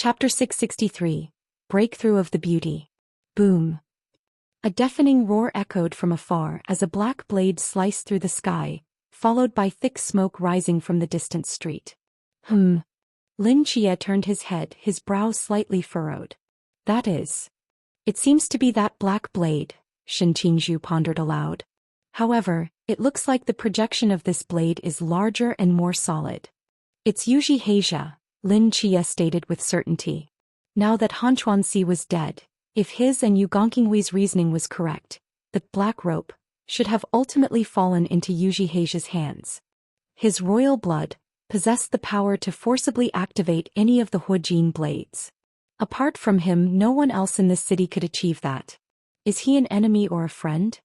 Chapter 663. Breakthrough of the Beauty. Boom. A deafening roar echoed from afar as a black blade sliced through the sky, followed by thick smoke rising from the distant street. Lin Chia turned his head, his brow slightly furrowed. That is. It seems to be that black blade, Shen Qingzhu pondered aloud. However, it looks like the projection of this blade is larger and more solid. It's Yuji Heijia, Lin Chia stated with certainty. Now that Han Chuanxi was dead, if his and Yu Gongqinghui's reasoning was correct, the black rope should have ultimately fallen into Yuji Heijia's hands. His royal blood possessed the power to forcibly activate any of the Huajin blades. Apart from him, no one else in this city could achieve that. Is he an enemy or a friend?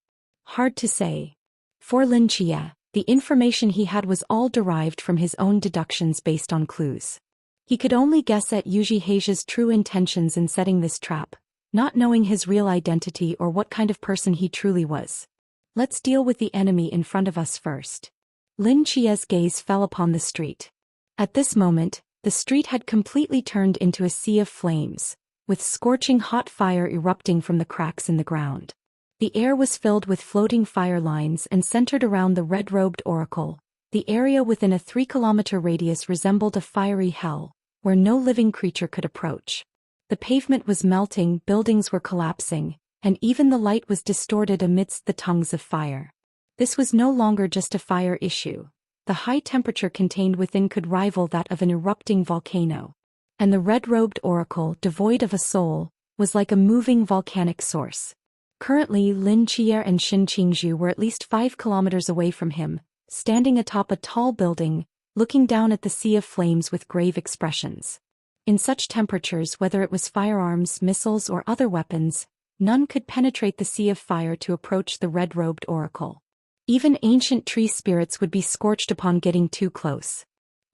Hard to say. For Lin Chia, the information he had was all derived from his own deductions based on clues. He could only guess at Yuji Heijia's true intentions in setting this trap, not knowing his real identity or what kind of person he truly was. Let's deal with the enemy in front of us first. Lin Chia's gaze fell upon the street. At this moment, the street had completely turned into a sea of flames, with scorching hot fire erupting from the cracks in the ground. The air was filled with floating fire lines and centered around the red-robed oracle. The area within a 3-kilometer radius resembled a fiery hell, where no living creature could approach. The pavement was melting, buildings were collapsing, and even the light was distorted amidst the tongues of fire. This was no longer just a fire issue. The high temperature contained within could rival that of an erupting volcano. And the red-robed oracle, devoid of a soul, was like a moving volcanic source. Currently, Lin Chia and Shen Qingzhu were at least 5 kilometers away from him, standing atop a tall building, looking down at the sea of flames with grave expressions. In such temperatures, whether it was firearms, missiles, or other weapons, none could penetrate the sea of fire to approach the red-robed oracle. Even ancient tree spirits would be scorched upon getting too close.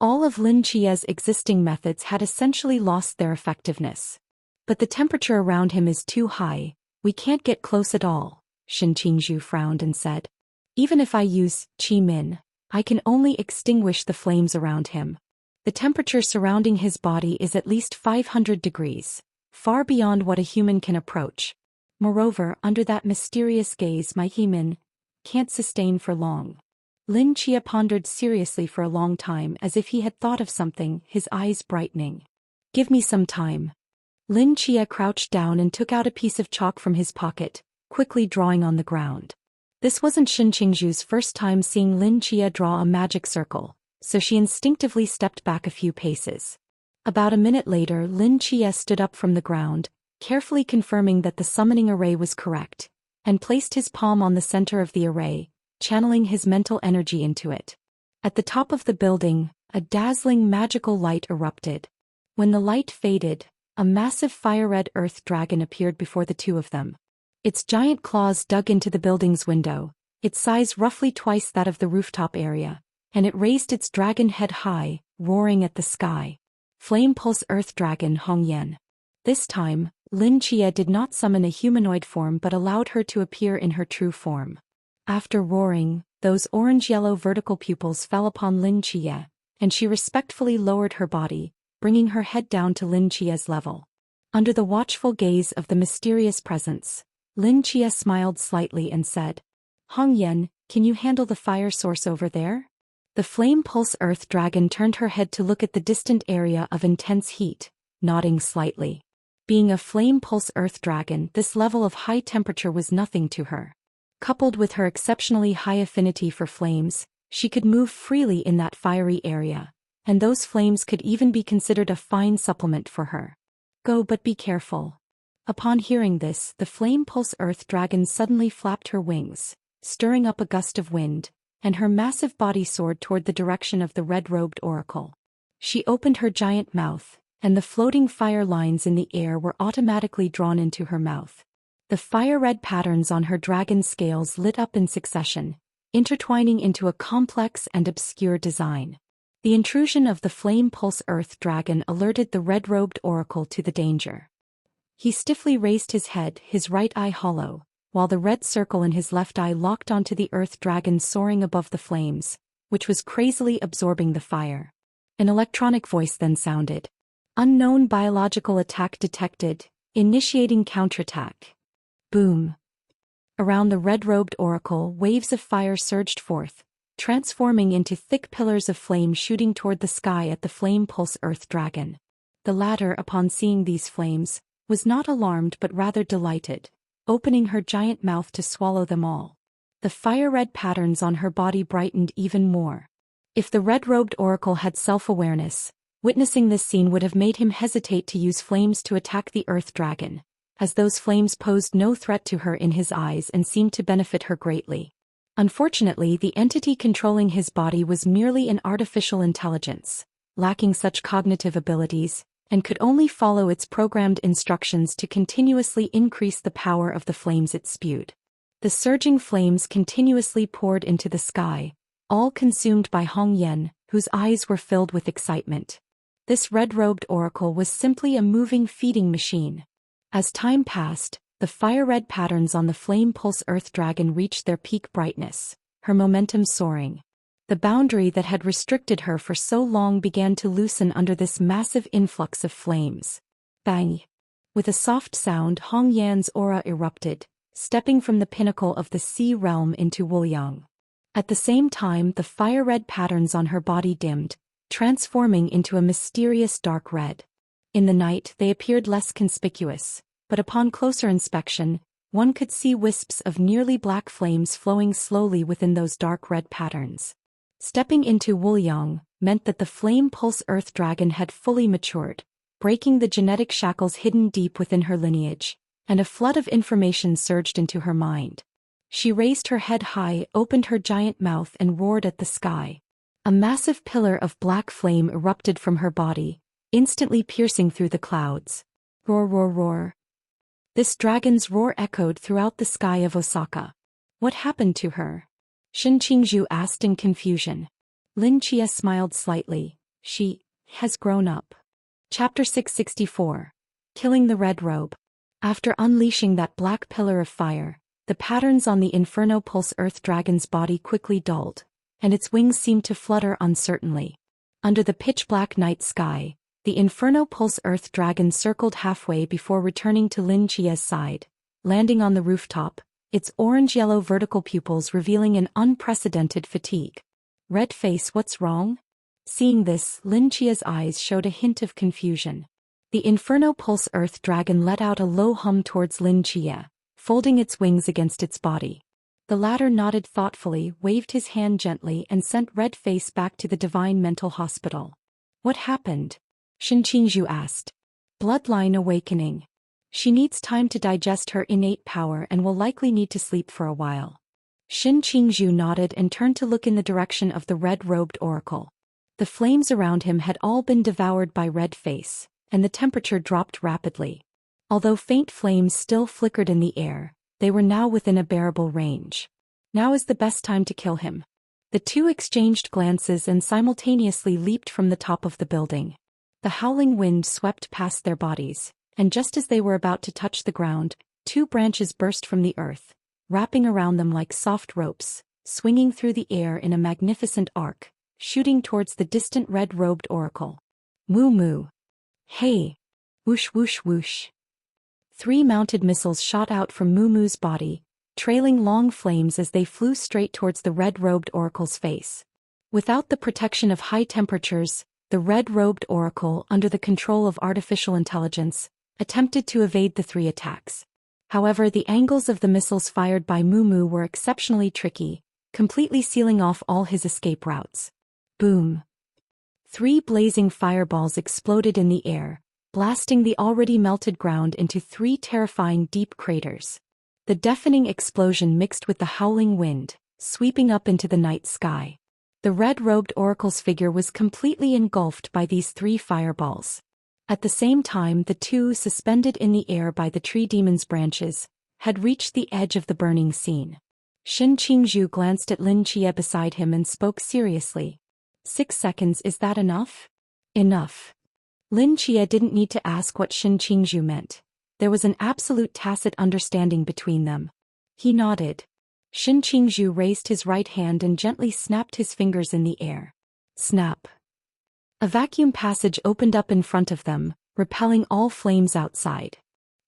All of Lin Chia's existing methods had essentially lost their effectiveness. But the temperature around him is too high, we can't get close at all, Shen Qingzhu frowned and said. Even if I use Qi Min, I can only extinguish the flames around him. The temperature surrounding his body is at least 500 degrees, far beyond what a human can approach. Moreover, under that mysterious gaze my Qi Min can't sustain for long. Lin Chia pondered seriously for a long time as if he had thought of something, his eyes brightening. Give me some time. Lin Chia crouched down and took out a piece of chalk from his pocket, quickly drawing on the ground. This wasn't Shen Qingzhu's first time seeing Lin Chia draw a magic circle, so she instinctively stepped back a few paces. About a minute later, Lin Chia stood up from the ground, carefully confirming that the summoning array was correct, and placed his palm on the center of the array, channeling his mental energy into it. At the top of the building, a dazzling magical light erupted. When the light faded, a massive fire-red earth dragon appeared before the two of them. Its giant claws dug into the building's window, its size roughly twice that of the rooftop area, and it raised its dragon head high, roaring at the sky. Flame Pulse Earth Dragon Hongyan. This time, Lin Chia did not summon a humanoid form but allowed her to appear in her true form. After roaring, those orange-yellow vertical pupils fell upon Lin Chia, and she respectfully lowered her body, bringing her head down to Lin Chia's level. Under the watchful gaze of the mysterious presence, Lin Chia smiled slightly and said, Hongyan, can you handle the fire source over there? The Flame Pulse Earth Dragon turned her head to look at the distant area of intense heat, nodding slightly. Being a Flame Pulse Earth Dragon, this level of high temperature was nothing to her. Coupled with her exceptionally high affinity for flames, she could move freely in that fiery area, and those flames could even be considered a fine supplement for her. Go, but be careful. Upon hearing this, the Flame Pulse Earth Dragon suddenly flapped her wings, stirring up a gust of wind, and her massive body soared toward the direction of the red-robed oracle. She opened her giant mouth, and the floating fire lines in the air were automatically drawn into her mouth. The fire-red patterns on her dragon scales lit up in succession, intertwining into a complex and obscure design. The intrusion of the Flame Pulse Earth Dragon alerted the red-robed oracle to the danger. He stiffly raised his head, his right eye hollow, while the red circle in his left eye locked onto the earth dragon soaring above the flames, which was crazily absorbing the fire. An electronic voice then sounded. Unknown biological attack detected, initiating counterattack. Boom. Around the red-robed oracle, waves of fire surged forth, transforming into thick pillars of flame shooting toward the sky at the flame pulse earth dragon. The latter, upon seeing these flames, was not alarmed but rather delighted, opening her giant mouth to swallow them all. The fire-red patterns on her body brightened even more. If the red-robed oracle had self-awareness, witnessing this scene would have made him hesitate to use flames to attack the earth dragon, as those flames posed no threat to her in his eyes and seemed to benefit her greatly. Unfortunately, the entity controlling his body was merely an artificial intelligence, lacking such cognitive abilities, and could only follow its programmed instructions to continuously increase the power of the flames it spewed. The surging flames continuously poured into the sky, all consumed by Hong Yen, whose eyes were filled with excitement. This red-robed oracle was simply a moving feeding machine. As time passed, the fire-red patterns on the flame pulse earth dragon reached their peak brightness, her momentum soaring. The boundary that had restricted her for so long began to loosen under this massive influx of flames. Bang! With a soft sound, Hong Yan's aura erupted, stepping from the pinnacle of the sea realm into Wuliang. At the same time, the fire-red patterns on her body dimmed, transforming into a mysterious dark red. In the night, they appeared less conspicuous, but upon closer inspection, one could see wisps of nearly black flames flowing slowly within those dark red patterns. Stepping into Wuliang meant that the flame pulse earth dragon had fully matured, breaking the genetic shackles hidden deep within her lineage, and a flood of information surged into her mind. She raised her head high, opened her giant mouth and roared at the sky. A massive pillar of black flame erupted from her body, instantly piercing through the clouds. Roar, roar, roar. This dragon's roar echoed throughout the sky of Osaka. What happened to her? Shin Qingzhu asked in confusion. Lin Chia smiled slightly. She has grown up. Chapter 664. Killing the Red Robe. After unleashing that black pillar of fire, the patterns on the Inferno Pulse Earth Dragon's body quickly dulled, and its wings seemed to flutter uncertainly. Under the pitch-black night sky, the Inferno Pulse Earth Dragon circled halfway before returning to Lin Chia's side, landing on the rooftop, its orange-yellow vertical pupils revealing an unprecedented fatigue. Red face, what's wrong? Seeing this, Lin Chia's eyes showed a hint of confusion. The Inferno Pulse Earth Dragon let out a low hum towards Lin Chia, folding its wings against its body. The latter nodded thoughtfully, waved his hand gently and sent Red Face back to the Divine Mental Hospital. What happened? Shin Qingzhu asked. Bloodline awakening. She needs time to digest her innate power and will likely need to sleep for a while. Shin Qingzhu nodded and turned to look in the direction of the red-robed oracle. The flames around him had all been devoured by Red Face, and the temperature dropped rapidly. Although faint flames still flickered in the air, they were now within a bearable range. Now is the best time to kill him. The two exchanged glances and simultaneously leaped from the top of the building. The howling wind swept past their bodies, and just as they were about to touch the ground, two branches burst from the earth, wrapping around them like soft ropes, swinging through the air in a magnificent arc, shooting towards the distant red-robed oracle. Moo moo. Hey! Whoosh whoosh whoosh. 3 mounted missiles shot out from Moo Moo's body, trailing long flames as they flew straight towards the red-robed oracle's face. Without the protection of high temperatures, the red-robed oracle, under the control of artificial intelligence, attempted to evade the 3 attacks. However, the angles of the missiles fired by Moo Moo were exceptionally tricky, completely sealing off all his escape routes. Boom! 3 blazing fireballs exploded in the air, blasting the already melted ground into 3 terrifying deep craters. The deafening explosion mixed with the howling wind, sweeping up into the night sky. The red-robed oracle's figure was completely engulfed by these 3 fireballs. At the same time, the 2 suspended in the air by the tree demon's branches had reached the edge of the burning scene. Shin Qingzhu glanced at Lin Chia beside him and spoke seriously. 6 seconds, is that enough? Enough. Lin Chia didn't need to ask what Shin Qingzhu meant. There was an absolute tacit understanding between them. He nodded. Shin Qingzhu raised his right hand and gently snapped his fingers in the air. Snap. A vacuum passage opened up in front of them, repelling all flames outside.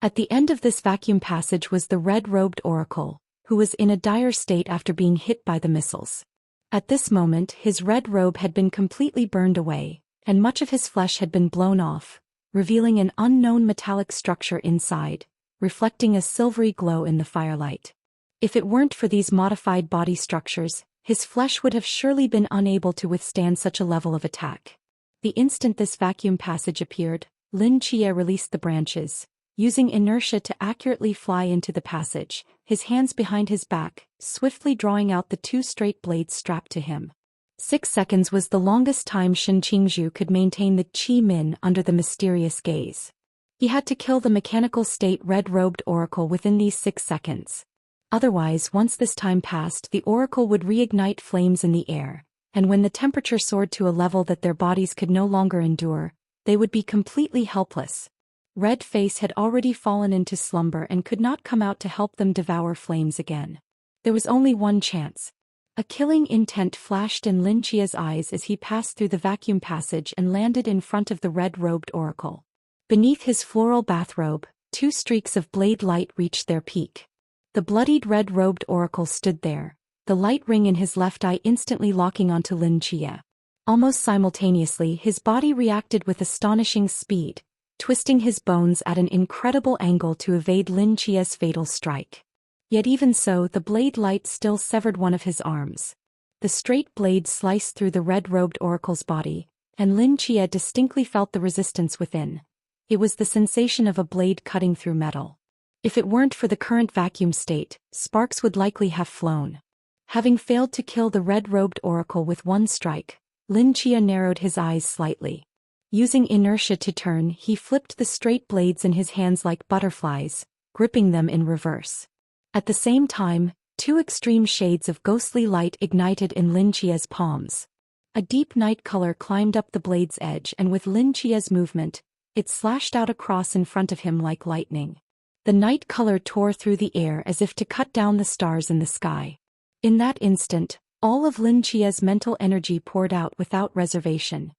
At the end of this vacuum passage was the red-robed oracle, who was in a dire state after being hit by the missiles. At this moment his red robe had been completely burned away, and much of his flesh had been blown off, revealing an unknown metallic structure inside, reflecting a silvery glow in the firelight. If it weren't for these modified body structures, his flesh would have surely been unable to withstand such a level of attack. The instant this vacuum passage appeared, Lin Chia released the branches, using inertia to accurately fly into the passage, his hands behind his back, swiftly drawing out the two straight blades strapped to him. 6 seconds was the longest time Shen Qingzhu could maintain the Qi Min under the mysterious gaze. He had to kill the mechanical state red-robed oracle within these 6 seconds. Otherwise, once this time passed, the oracle would reignite flames in the air, and when the temperature soared to a level that their bodies could no longer endure, they would be completely helpless. Red Face had already fallen into slumber and could not come out to help them devour flames again. There was only one chance. A killing intent flashed in Lin Chia's eyes as he passed through the vacuum passage and landed in front of the red-robed oracle. Beneath his floral bathrobe, 2 streaks of blade light reached their peak. The bloodied red-robed oracle stood there, the light ring in his left eye instantly locking onto Lin Chia. Almost simultaneously his body reacted with astonishing speed, twisting his bones at an incredible angle to evade Lin Chia's fatal strike. Yet even so, the blade light still severed one of his arms. The straight blade sliced through the red-robed oracle's body, and Lin Chia distinctly felt the resistance within. It was the sensation of a blade cutting through metal. If it weren't for the current vacuum state, sparks would likely have flown. Having failed to kill the red-robed oracle with one strike, Lin Chia narrowed his eyes slightly. Using inertia to turn, he flipped the straight blades in his hands like butterflies, gripping them in reverse. At the same time, 2 extreme shades of ghostly light ignited in Lin Chia's palms. A deep night color climbed up the blade's edge, and with Lin Chia's movement, it slashed out across in front of him like lightning. The night color tore through the air as if to cut down the stars in the sky. In that instant, all of Lin Chia's mental energy poured out without reservation.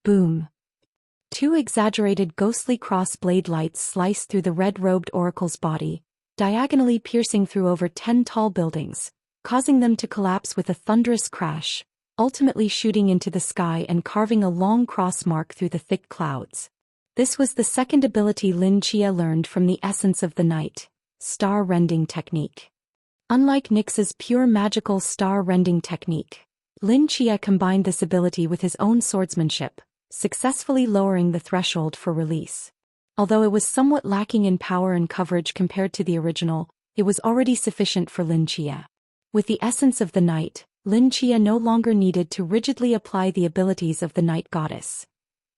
Boom! 2 exaggerated ghostly cross-blade lights sliced through the red-robed oracle's body, diagonally piercing through over 10 tall buildings, causing them to collapse with a thunderous crash, ultimately shooting into the sky and carving a long cross mark through the thick clouds. This was the second ability Lin Chia learned from the essence of the night, star-rending technique. Unlike Nyx's pure magical star-rending technique, Lin Chia combined this ability with his own swordsmanship, successfully lowering the threshold for release. Although it was somewhat lacking in power and coverage compared to the original, it was already sufficient for Lin Chia. With the essence of the night, Lin Chia no longer needed to rigidly apply the abilities of the night goddess.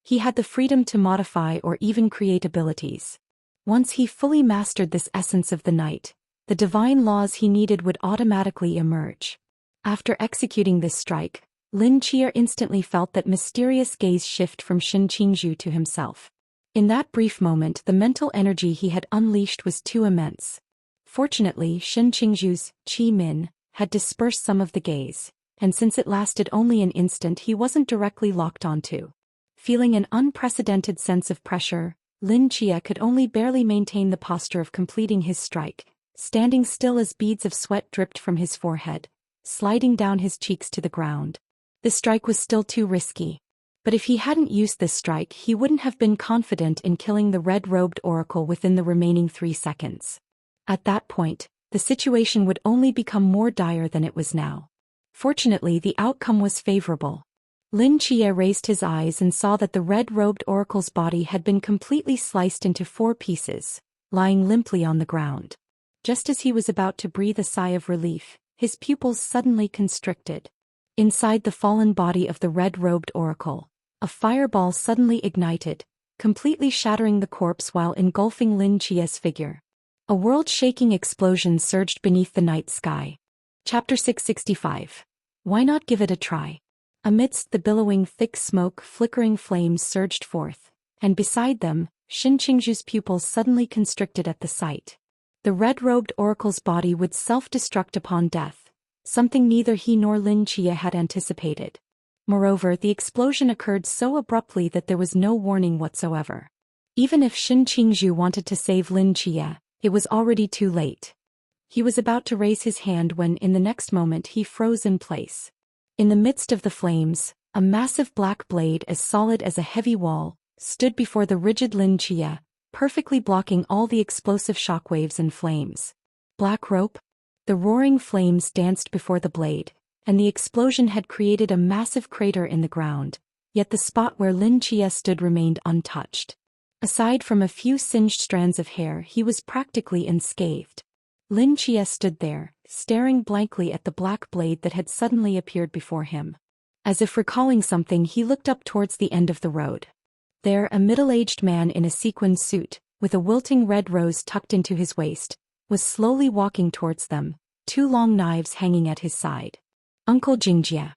He had the freedom to modify or even create abilities. Once he fully mastered this essence of the night, the divine laws he needed would automatically emerge. After executing this strike, Lin Chia instantly felt that mysterious gaze shift from Shen Qingzhu to himself. In that brief moment, the mental energy he had unleashed was too immense. Fortunately, Shen Qingzhu's Qi Min had dispersed some of the gaze, and since it lasted only an instant, he wasn't directly locked onto. Feeling an unprecedented sense of pressure, Lin Chia could only barely maintain the posture of completing his strike, standing still as beads of sweat dripped from his forehead, sliding down his cheeks to the ground. The strike was still too risky. But if he hadn't used this strike, he wouldn't have been confident in killing the red-robed oracle within the remaining 3 seconds. At that point, the situation would only become more dire than it was now. Fortunately, the outcome was favorable. Lin Chia raised his eyes and saw that the red-robed oracle's body had been completely sliced into 4 pieces, lying limply on the ground. Just as he was about to breathe a sigh of relief, his pupils suddenly constricted. Inside the fallen body of the red-robed oracle, a fireball suddenly ignited, completely shattering the corpse while engulfing Lin Chia's figure. A world-shaking explosion surged beneath the night sky. Chapter 665. Why not give it a try? Amidst the billowing thick smoke, flickering flames surged forth, and beside them, Shen Qingzhu's pupils suddenly constricted at the sight. The red-robed oracle's body would self-destruct upon death, something neither he nor Lin Chia had anticipated. Moreover, the explosion occurred so abruptly that there was no warning whatsoever. Even if Shin Qingzhu wanted to save Lin Chia, it was already too late. He was about to raise his hand when in the next moment he froze in place. In the midst of the flames, a massive black blade as solid as a heavy wall stood before the rigid Lin Chia, perfectly blocking all the explosive shockwaves and flames. Black rope? The roaring flames danced before the blade, and the explosion had created a massive crater in the ground, yet the spot where Lin Chia stood remained untouched. Aside from a few singed strands of hair, he was practically unscathed. Lin Chia stood there, staring blankly at the black blade that had suddenly appeared before him. As if recalling something, he looked up towards the end of the road. There, a middle-aged man in a sequined suit, with a wilting red rose tucked into his waist, was slowly walking towards them, two long knives hanging at his side. Uncle Jingjie.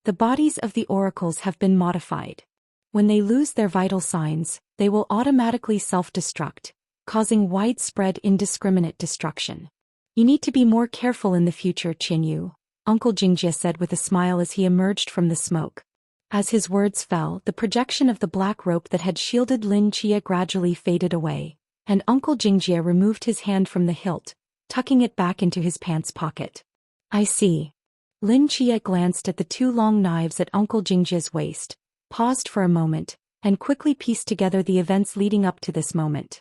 The bodies of the oracles have been modified. When they lose their vital signs, they will automatically self-destruct, causing widespread indiscriminate destruction. You need to be more careful in the future, Qinyu, Uncle Jingjie said with a smile as he emerged from the smoke. As his words fell, the projection of the black rope that had shielded Lin Chia gradually faded away, and Uncle Jingjie removed his hand from the hilt, tucking it back into his pants pocket. I see. Lin Chia glanced at the two long knives at Uncle Jingjie's waist, paused for a moment, and quickly pieced together the events leading up to this moment.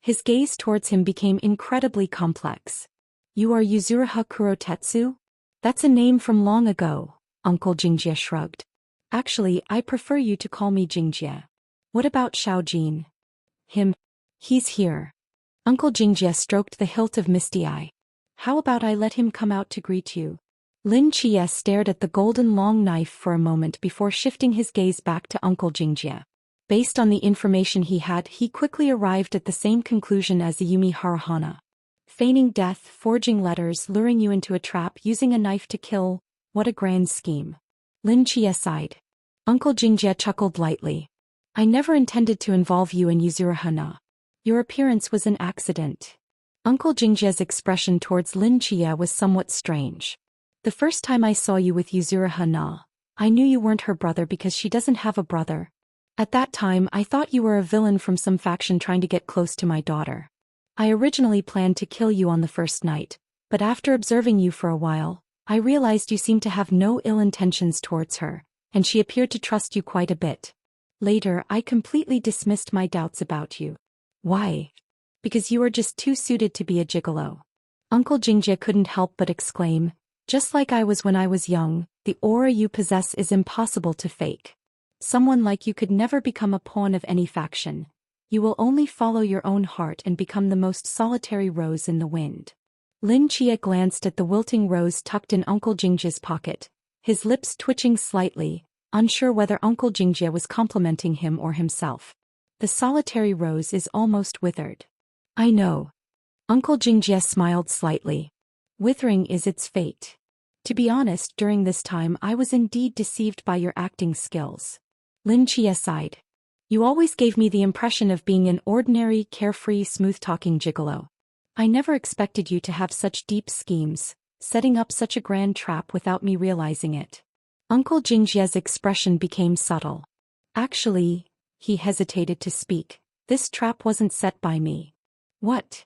His gaze towards him became incredibly complex. You are Yuzuriha Kurotetsu? That's a name from long ago, Uncle Jingjie shrugged. Actually, I prefer you to call me Jingjie. What about Xiaojin? Him? He's here. Uncle Jingjie stroked the hilt of Misty Eye. How about I let him come out to greet you? Lin Chia stared at the golden long knife for a moment before shifting his gaze back to Uncle Jingjie. Based on the information he had, he quickly arrived at the same conclusion as the Yumi Haruhana. Feigning death, forging letters, luring you into a trap, using a knife to kill, what a grand scheme. Lin Chia sighed. Uncle Jingjie chuckled lightly. I never intended to involve you in Yuzuriha. Your appearance was an accident. Uncle Jingjie's expression towards Lin Chia was somewhat strange. The first time I saw you with Yuzuriha, I knew you weren't her brother because she doesn't have a brother. At that time, I thought you were a villain from some faction trying to get close to my daughter. I originally planned to kill you on the first night, but after observing you for a while, I realized you seemed to have no ill intentions towards her, and she appeared to trust you quite a bit. Later, I completely dismissed my doubts about you. Why? Because you are just too suited to be a gigolo. Uncle Jingjie couldn't help but exclaim, just like I was when I was young, the aura you possess is impossible to fake. Someone like you could never become a pawn of any faction. You will only follow your own heart and become the most solitary rose in the wind. Lin Chia glanced at the wilting rose tucked in Uncle Jingjie's pocket, his lips twitching slightly, unsure whether Uncle Jingjie was complimenting him or himself. The solitary rose is almost withered. I know. Uncle Jingjie smiled slightly. Withering is its fate. To be honest, during this time I was indeed deceived by your acting skills. Lin Chia sighed. You always gave me the impression of being an ordinary, carefree, smooth-talking gigolo. I never expected you to have such deep schemes, setting up such a grand trap without me realizing it. Uncle Jingjie's expression became subtle. Actually, he hesitated to speak, this trap wasn't set by me. What?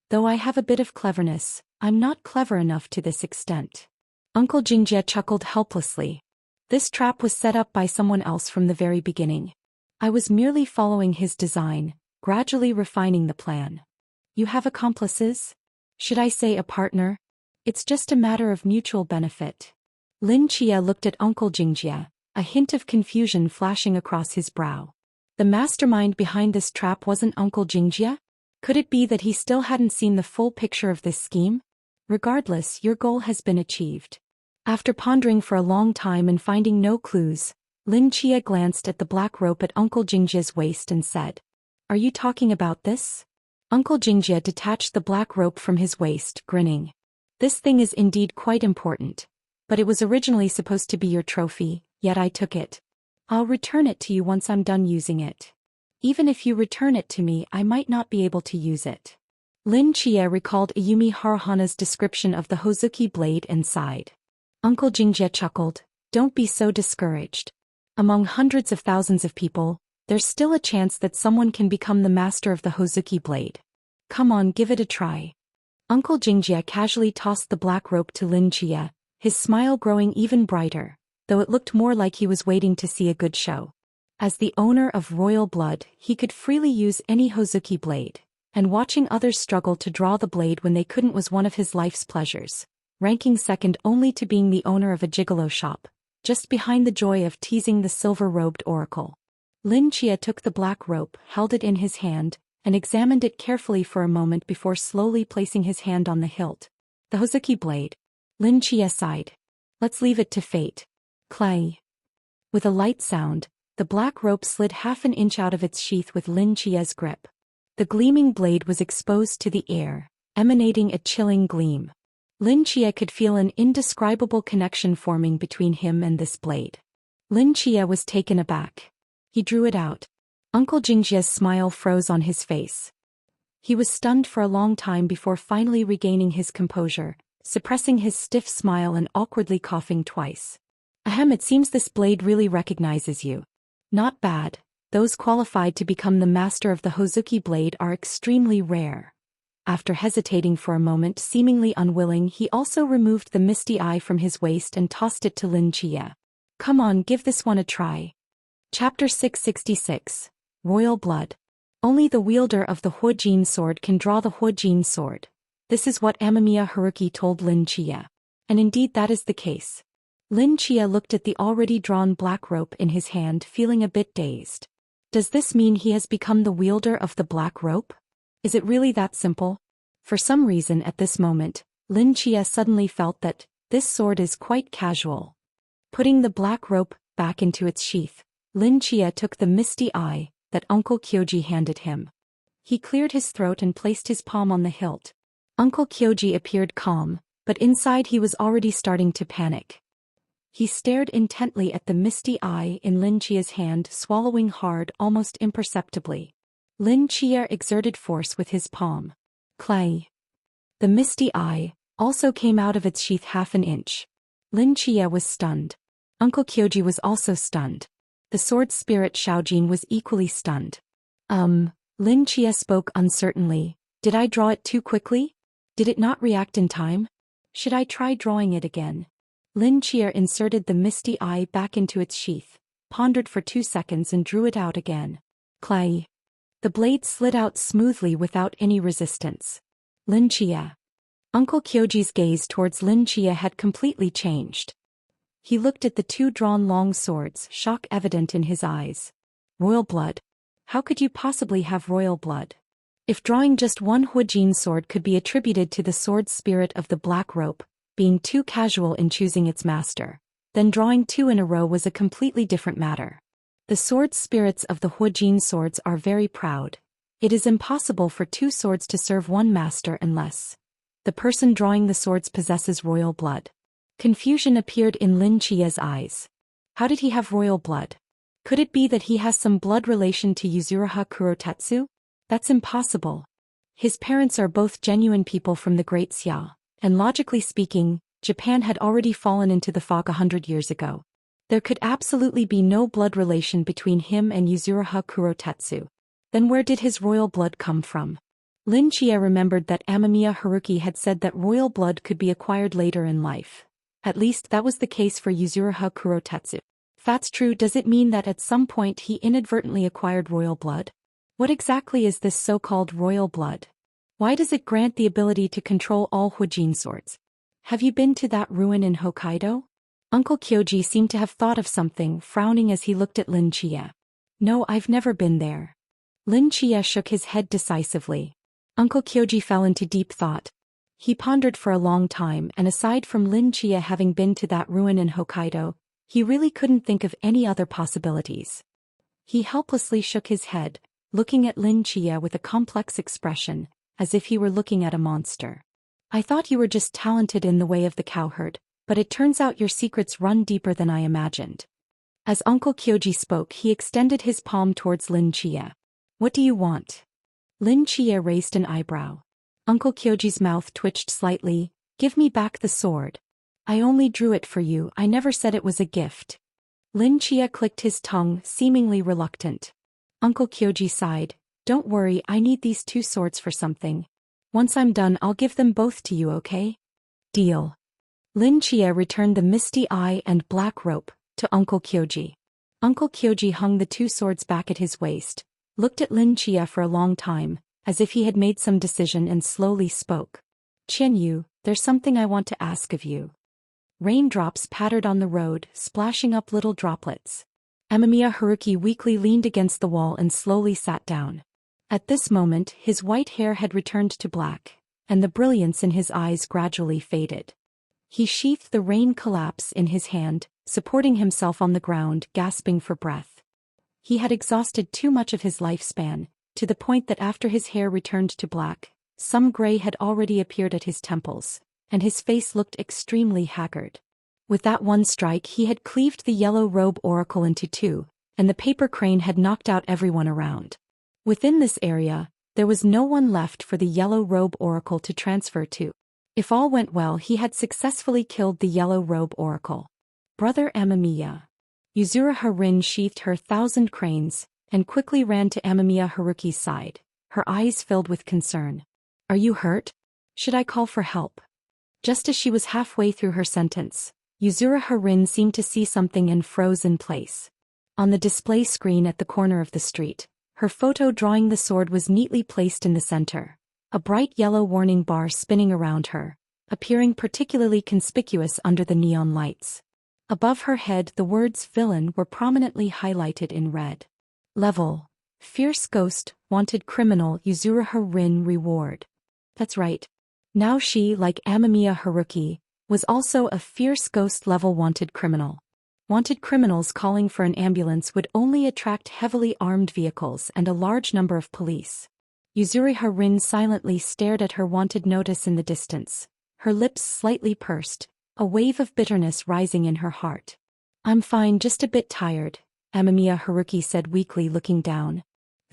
Though I have a bit of cleverness, I'm not clever enough to this extent. Uncle Jingjie chuckled helplessly. This trap was set up by someone else from the very beginning. I was merely following his design, gradually refining the plan. You have accomplices? Should I say a partner? It's just a matter of mutual benefit. Lin Chia looked at Uncle Jingjie, a hint of confusion flashing across his brow. The mastermind behind this trap wasn't Uncle Jingjie? Could it be that he still hadn't seen the full picture of this scheme? Regardless, your goal has been achieved. After pondering for a long time and finding no clues, Lin Chia glanced at the black rope at Uncle Jingjie's waist and said, Are you talking about this? Uncle Jingjie detached the black rope from his waist, grinning. This thing is indeed quite important, but it was originally supposed to be your trophy, yet I took it. I'll return it to you once I'm done using it. Even if you return it to me, I might not be able to use it. Lin Chia recalled Ayumi Haruhana's description of the Hozuki blade and sighed. Uncle Jingjie chuckled, Don't be so discouraged. Among hundreds of thousands of people, there's still a chance that someone can become the master of the Hozuki blade. Come on, give it a try. Uncle Jingjie casually tossed the black rope to Lin Chia, his smile growing even brighter, though it looked more like he was waiting to see a good show. As the owner of royal blood, he could freely use any Hozuki blade, and watching others struggle to draw the blade when they couldn't was one of his life's pleasures, ranking second only to being the owner of a gigolo shop, just behind the joy of teasing the silver-robed oracle. Lin Chia took the black rope, held it in his hand, and examined it carefully for a moment before slowly placing his hand on the hilt. The Hozuki blade. Lin Chia sighed. Let's leave it to fate. Clay. With a light sound, the black rope slid half an inch out of its sheath with Lin Chia's grip. The gleaming blade was exposed to the air, emanating a chilling gleam. Lin Chia could feel an indescribable connection forming between him and this blade. Lin Chia was taken aback. He drew it out. Uncle Jingjie's smile froze on his face. He was stunned for a long time before finally regaining his composure, suppressing his stiff smile and awkwardly coughing twice. Ahem, it seems this blade really recognizes you. Not bad. Those qualified to become the master of the Hozuki blade are extremely rare. After hesitating for a moment, seemingly unwilling, he also removed the misty eye from his waist and tossed it to Lin Chia. Come on, give this one a try. Chapter 666. Royal Blood. Only the wielder of the Huojin sword can draw the Huojin sword. This is what Amamiya Haruki told Lin Chia. And indeed that is the case. Lin Chia looked at the already drawn black rope in his hand, feeling a bit dazed. Does this mean he has become the wielder of the black rope? Is it really that simple? For some reason at this moment, Lin Chia suddenly felt that this sword is quite casual. Putting the black rope back into its sheath, Lin Chia took the misty eye that Uncle Kyoji handed him. He cleared his throat and placed his palm on the hilt. Uncle Kyoji appeared calm, but inside he was already starting to panic. He stared intently at the misty eye in Lin Chia's hand, swallowing hard, almost imperceptibly. Lin Chia exerted force with his palm. Clay. The misty eye also came out of its sheath half an inch. Lin Chia was stunned. Uncle Kyoji was also stunned. The sword spirit Shaojin was equally stunned. Lin Chia spoke uncertainly. Did I draw it too quickly? Did it not react in time? Should I try drawing it again? Lin Chia inserted the misty eye back into its sheath, pondered for 2 seconds and drew it out again. Clay. The blade slid out smoothly without any resistance. Lin Chia. Uncle Kyoji's gaze towards Lin Chia had completely changed. He looked at the 2 drawn long swords, shock evident in his eyes. Royal blood? How could you possibly have royal blood? If drawing just one Huojin sword could be attributed to the sword spirit of the black rope, being too casual in choosing its master, then drawing 2 in a row was a completely different matter. The sword spirits of the Huojin swords are very proud. It is impossible for 2 swords to serve one master unless the person drawing the swords possesses royal blood. Confusion appeared in Lin Chia's eyes. How did he have royal blood? Could it be that he has some blood relation to Yuzuriha Kurotetsu? That's impossible. His parents are both genuine people from the Great Xia, and logically speaking, Japan had already fallen into the fog 100 years ago. There could absolutely be no blood relation between him and Yuzuriha Kurotetsu. Then where did his royal blood come from? Lin Chia remembered that Amamiya Haruki had said that royal blood could be acquired later in life. At least that was the case for Yuzuriha Kurotetsu. If that's true, does it mean that at some point he inadvertently acquired royal blood? What exactly is this so-called royal blood? Why does it grant the ability to control all Huojin swords? Have you been to that ruin in Hokkaido? Uncle Kyoji seemed to have thought of something, frowning as he looked at Lin Chia. No, I've never been there. Lin Chia shook his head decisively. Uncle Kyoji fell into deep thought. He pondered for a long time, and aside from Lin Chia having been to that ruin in Hokkaido, he really couldn't think of any other possibilities. He helplessly shook his head, looking at Lin Chia with a complex expression, as if he were looking at a monster. I thought you were just talented in the way of the cowherd, but it turns out your secrets run deeper than I imagined. As Uncle Kyoji spoke, he extended his palm towards Lin Chia. What do you want? Lin Chia raised an eyebrow. Uncle Kyoji's mouth twitched slightly. Give me back the sword. I only drew it for you, I never said it was a gift. Lin Chia clicked his tongue, seemingly reluctant. Uncle Kyoji sighed. Don't worry, I need these 2 swords for something. Once I'm done, I'll give them both to you, okay? Deal. Lin Chia returned the misty eye and black rope to Uncle Kyoji. Uncle Kyoji hung the 2 swords back at his waist, looked at Lin Chia for a long time, as if he had made some decision, and slowly spoke. Qian Yu, there's something I want to ask of you. Raindrops pattered on the road, splashing up little droplets. Amamiya Haruki weakly leaned against the wall and slowly sat down. At this moment, his white hair had returned to black, and the brilliance in his eyes gradually faded. He sheathed the rain collapse in his hand, supporting himself on the ground, gasping for breath. He had exhausted too much of his lifespan, to the point that after his hair returned to black, some gray had already appeared at his temples, and his face looked extremely haggard. With that one strike he had cleaved the yellow robe oracle into 2, and the paper crane had knocked out everyone around. Within this area, there was no one left for the yellow robe oracle to transfer to. If all went well, he had successfully killed the yellow robe oracle. Brother Amamiya. Yuzuriha Rin sheathed her 1,000 cranes, and quickly ran to Amamiya Haruki's side, her eyes filled with concern. Are you hurt? Should I call for help? Just as she was halfway through her sentence, Yuzuriha Rin seemed to see something and froze in place. On the display screen at the corner of the street, her photo drawing the sword was neatly placed in the center, a bright yellow warning bar spinning around her, appearing particularly conspicuous under the neon lights. Above her head the words villain were prominently highlighted in red. Level: Fierce Ghost, Wanted Criminal, Yuzuriha Rin Reward. That's right. Now she, like Amamiya Haruki, was also a Fierce Ghost level wanted criminal. Wanted criminals calling for an ambulance would only attract heavily armed vehicles and a large number of police. Yuzuriha Rin silently stared at her wanted notice in the distance, her lips slightly pursed, a wave of bitterness rising in her heart. I'm fine, just a bit tired, Amamiya Haruki said weakly, looking down.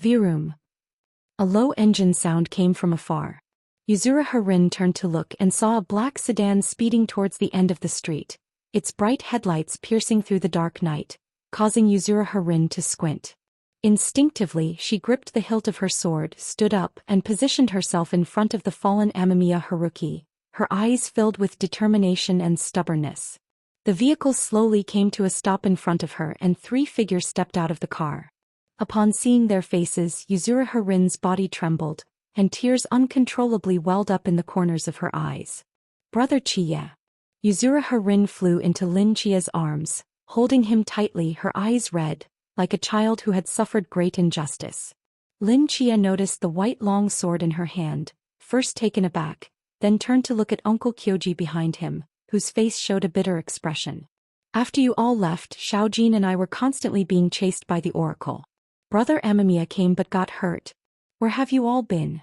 Virum. A low engine sound came from afar. Yuzuriha Rin turned to look and saw a black sedan speeding towards the end of the street, its bright headlights piercing through the dark night, causing Yuzuriha Rin to squint. Instinctively, she gripped the hilt of her sword, stood up, and positioned herself in front of the fallen Amamiya Haruki, her eyes filled with determination and stubbornness. The vehicle slowly came to a stop in front of her and 3 figures stepped out of the car. Upon seeing their faces, Yuzuriha Rin's body trembled, and tears uncontrollably welled up in the corners of her eyes. Brother Chia. Yuzuriha Rin flew into Lin Chia's arms, holding him tightly, her eyes red, like a child who had suffered great injustice. Lin Chia noticed the white long sword in her hand, first taken aback, then turned to look at Uncle Kyoji behind him, whose face showed a bitter expression. After you all left, Xiaojin and I were constantly being chased by the oracle. Brother Amamiya came but got hurt. Where have you all been?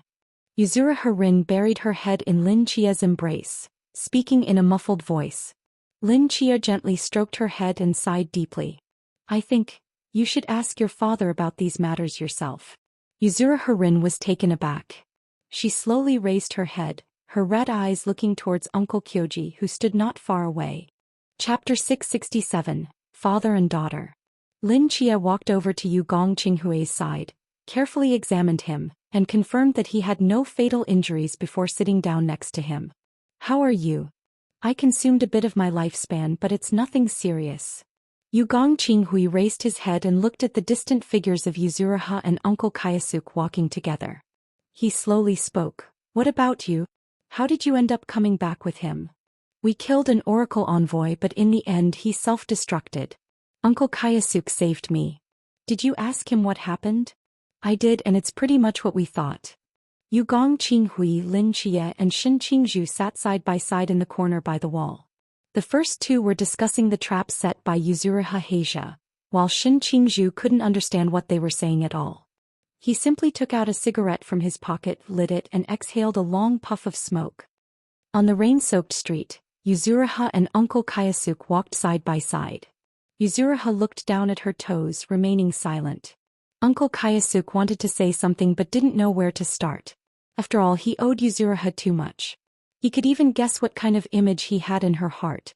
Yuzuriha Rin buried her head in Lin Chia's embrace, speaking in a muffled voice. Lin Chia gently stroked her head and sighed deeply. I think you should ask your father about these matters yourself. Yuzuriha Rin was taken aback. She slowly raised her head, her red eyes looking towards Uncle Kyoji, who stood not far away. Chapter 667, Father and Daughter. Lin Chia walked over to Yu Gong Qinghui's side, carefully examined him, and confirmed that he had no fatal injuries before sitting down next to him. How are you? I consumed a bit of my lifespan, but it's nothing serious. Yu Gong Qinghui raised his head and looked at the distant figures of Yuzuriha and Uncle Kayasuk walking together. He slowly spoke. What about you? How did you end up coming back with him? We killed an oracle envoy, but in the end he self-destructed. Uncle Kayasuk saved me. Did you ask him what happened? I did, and it's pretty much what we thought. Yu Gong Qinghui, Lin Chia and Shin Qingzhu sat side by side in the corner by the wall. The first 2 were discussing the trap set by Yuzuriha Heija, while Shin Qingzhu couldn't understand what they were saying at all. He simply took out a cigarette from his pocket, lit it, and exhaled a long puff of smoke. On the rain-soaked street, Yuzuriha and Uncle Kayasuk walked side by side. Yuzuriha looked down at her toes, remaining silent. Uncle Kayasuk wanted to say something but didn't know where to start. After all, he owed Yuzuriha too much. He could even guess what kind of image he had in her heart.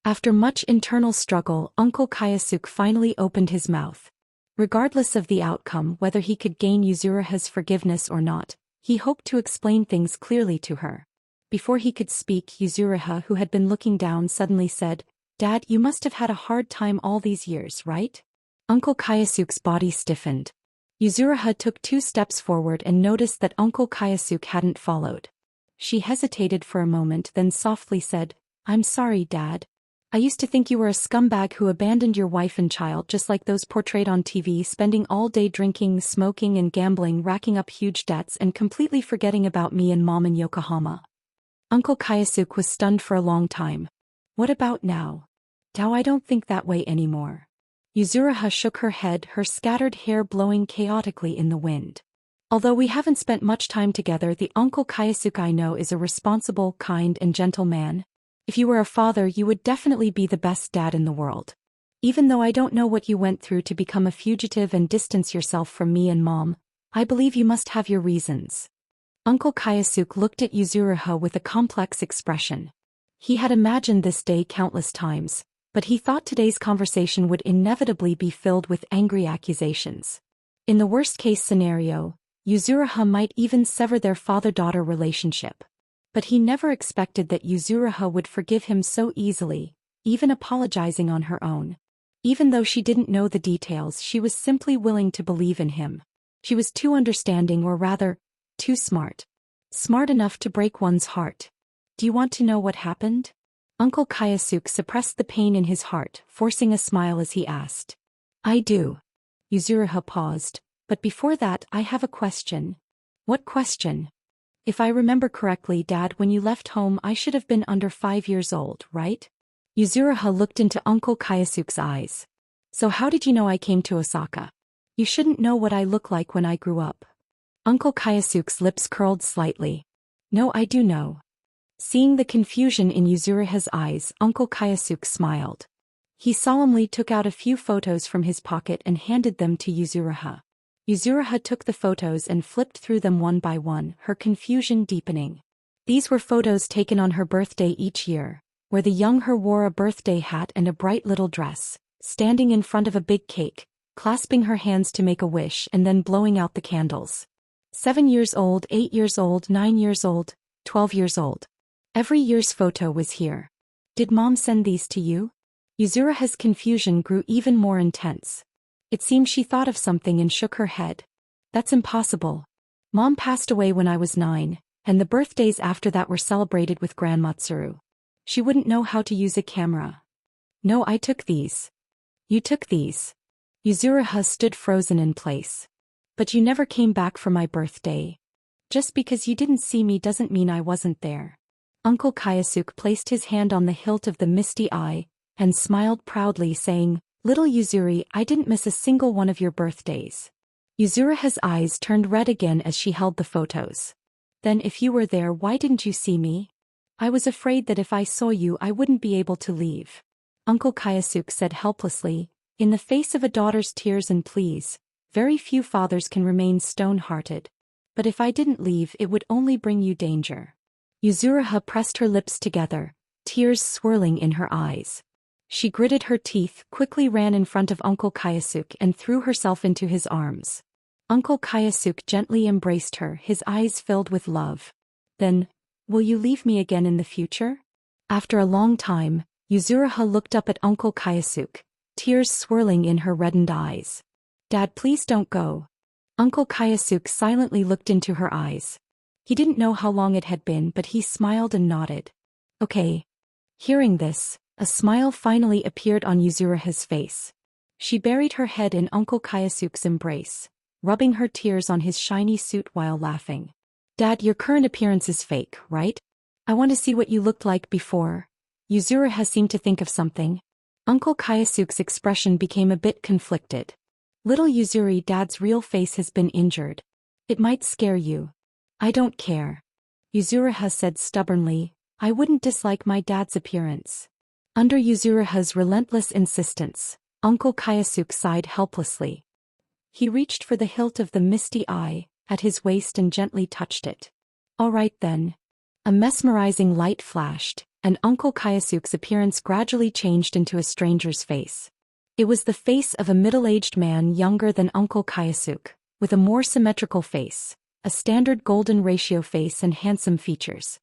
After much internal struggle, Uncle Kayasuk finally opened his mouth. Regardless of the outcome, whether he could gain Yuzuriha's forgiveness or not, he hoped to explain things clearly to her. Before he could speak, Yuzuriha, who had been looking down, suddenly said, "Dad, you must have had a hard time all these years, right?" Uncle Kayasuk's body stiffened. Yuzuriha took 2 steps forward and noticed that Uncle Kayasuk hadn't followed. She hesitated for a moment, then softly said, "I'm sorry, Dad. I used to think you were a scumbag who abandoned your wife and child just like those portrayed on TV, spending all day drinking, smoking and gambling, racking up huge debts and completely forgetting about me and Mom in Yokohama." Uncle Kayasuk was stunned for a long time. "What about now?" "Now I don't think that way anymore." Yuzuriha shook her head, her scattered hair blowing chaotically in the wind. "Although we haven't spent much time together, the Uncle Kayasuk I know is a responsible, kind and gentle man. If you were a father, you would definitely be the best dad in the world. Even though I don't know what you went through to become a fugitive and distance yourself from me and Mom, I believe you must have your reasons." Uncle Kayasuk looked at Yuzuriha with a complex expression. He had imagined this day countless times, but he thought today's conversation would inevitably be filled with angry accusations. In the worst-case scenario, Yuzuriha might even sever their father-daughter relationship. But he never expected that Yuzuriha would forgive him so easily, even apologizing on her own. Even though she didn't know the details, she was simply willing to believe in him. She was too understanding, or rather, too smart. Smart enough to break one's heart. "Do you want to know what happened?" Uncle Kayasuk suppressed the pain in his heart, forcing a smile as he asked. "I do." Yuzuriha paused. "But before that, I have a question." "What question?" "If I remember correctly, Dad, when you left home I should have been under 5 years old, right?" Yuzuriha looked into Uncle Kayasuk's eyes. "So how did you know I came to Osaka? You shouldn't know what I look like when I grew up." Uncle Kayasuk's lips curled slightly. "No, I do know." Seeing the confusion in Yuzuriha's eyes, Uncle Kayasuk smiled. He solemnly took out a few photos from his pocket and handed them to Yuzuriha. Yuzuriha took the photos and flipped through them one by one, her confusion deepening. These were photos taken on her birthday each year, where the young her wore a birthday hat and a bright little dress, standing in front of a big cake, clasping her hands to make a wish and then blowing out the candles. 7 years old, 8 years old, 9 years old, 12 years old. Every year's photo was here. "Did Mom send these to you?" Yuzuriha's confusion grew even more intense. It seemed she thought of something and shook her head. "That's impossible. Mom passed away when I was 9, and the birthdays after that were celebrated with Grandma Tsuru. She wouldn't know how to use a camera." "No, I took these." "You took these?" Yuzuriha stood frozen in place. "But you never came back for my birthday. Just because you didn't see me doesn't mean I wasn't there." Uncle Kayasuk placed his hand on the hilt of the misty eye and smiled proudly, saying, "Little Yuzuri, I didn't miss a single one of your birthdays." Yuzuriha's eyes turned red again as she held the photos. "Then if you were there, why didn't you see me?" "I was afraid that if I saw you I wouldn't be able to leave," Uncle Kayasuk said helplessly. In the face of a daughter's tears and pleas, very few fathers can remain stone-hearted. "But if I didn't leave, it would only bring you danger." Yuzuriha pressed her lips together, tears swirling in her eyes. She gritted her teeth, quickly ran in front of Uncle Kayasuk and threw herself into his arms. Uncle Kayasuk gently embraced her, his eyes filled with love. "Then, will you leave me again in the future?" After a long time, Yuzuriha looked up at Uncle Kayasuk, tears swirling in her reddened eyes. "Dad, please don't go." Uncle Kayasuk silently looked into her eyes. He didn't know how long it had been, but he smiled and nodded. "Okay." Hearing this, a smile finally appeared on Yuzuriha's face. She buried her head in Uncle Kayasuk's embrace, rubbing her tears on his shiny suit while laughing. "Dad, your current appearance is fake, right? I want to see what you looked like before." Yuzuriha seemed to think of something. Uncle Kayasuk's expression became a bit conflicted. "Little Yuzuri, Dad's real face has been injured. It might scare you." "I don't care." Yuzuriha said stubbornly. "I wouldn't dislike my dad's appearance." Under Yuzuriha's relentless insistence, Uncle Kayasuk sighed helplessly. He reached for the hilt of the misty eye at his waist and gently touched it. "All right then." A mesmerizing light flashed, and Uncle Kayasuke's appearance gradually changed into a stranger's face. It was the face of a middle-aged man younger than Uncle Kayasuke, with a more symmetrical face, a standard golden ratio face and handsome features.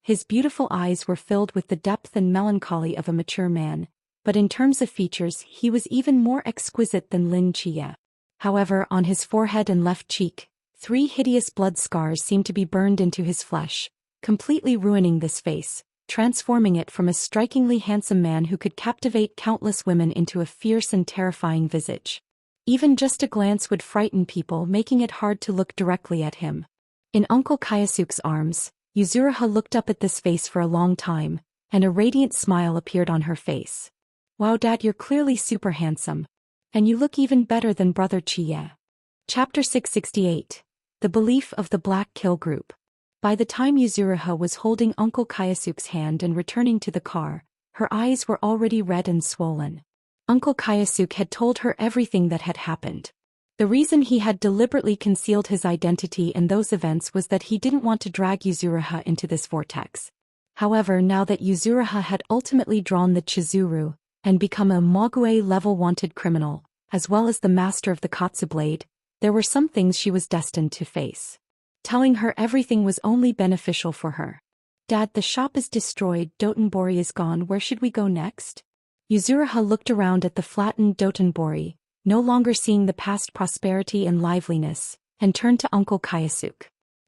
His beautiful eyes were filled with the depth and melancholy of a mature man, but in terms of features he was even more exquisite than Lin Chia. However, on his forehead and left cheek, 3 hideous blood scars seemed to be burned into his flesh, completely ruining this face, transforming it from a strikingly handsome man who could captivate countless women into a fierce and terrifying visage. Even just a glance would frighten people, making it hard to look directly at him. In Uncle Kayasuke's arms, Yuzuriha looked up at this face for a long time, and a radiant smile appeared on her face. "Wow, Dad, you're clearly super handsome. And you look even better than Brother Chie." Chapter 668. The Belief of the Black Kill Group. By the time Yuzuriha was holding Uncle Kayasuke's hand and returning to the car, her eyes were already red and swollen. Uncle Kayasuke had told her everything that had happened. The reason he had deliberately concealed his identity in those events was that he didn't want to drag Yuzuriha into this vortex. However, now that Yuzuriha had ultimately drawn the Chizuru and become a Mogue-level wanted criminal, as well as the master of the Katsu blade, there were some things she was destined to face. Telling her everything was only beneficial for her. "Dad, the shop is destroyed, Dotonbori is gone, where should we go next?" Yuzuriha looked around at the flattened Dotonbori, no longer seeing the past prosperity and liveliness, and turned to Uncle Kayasuke.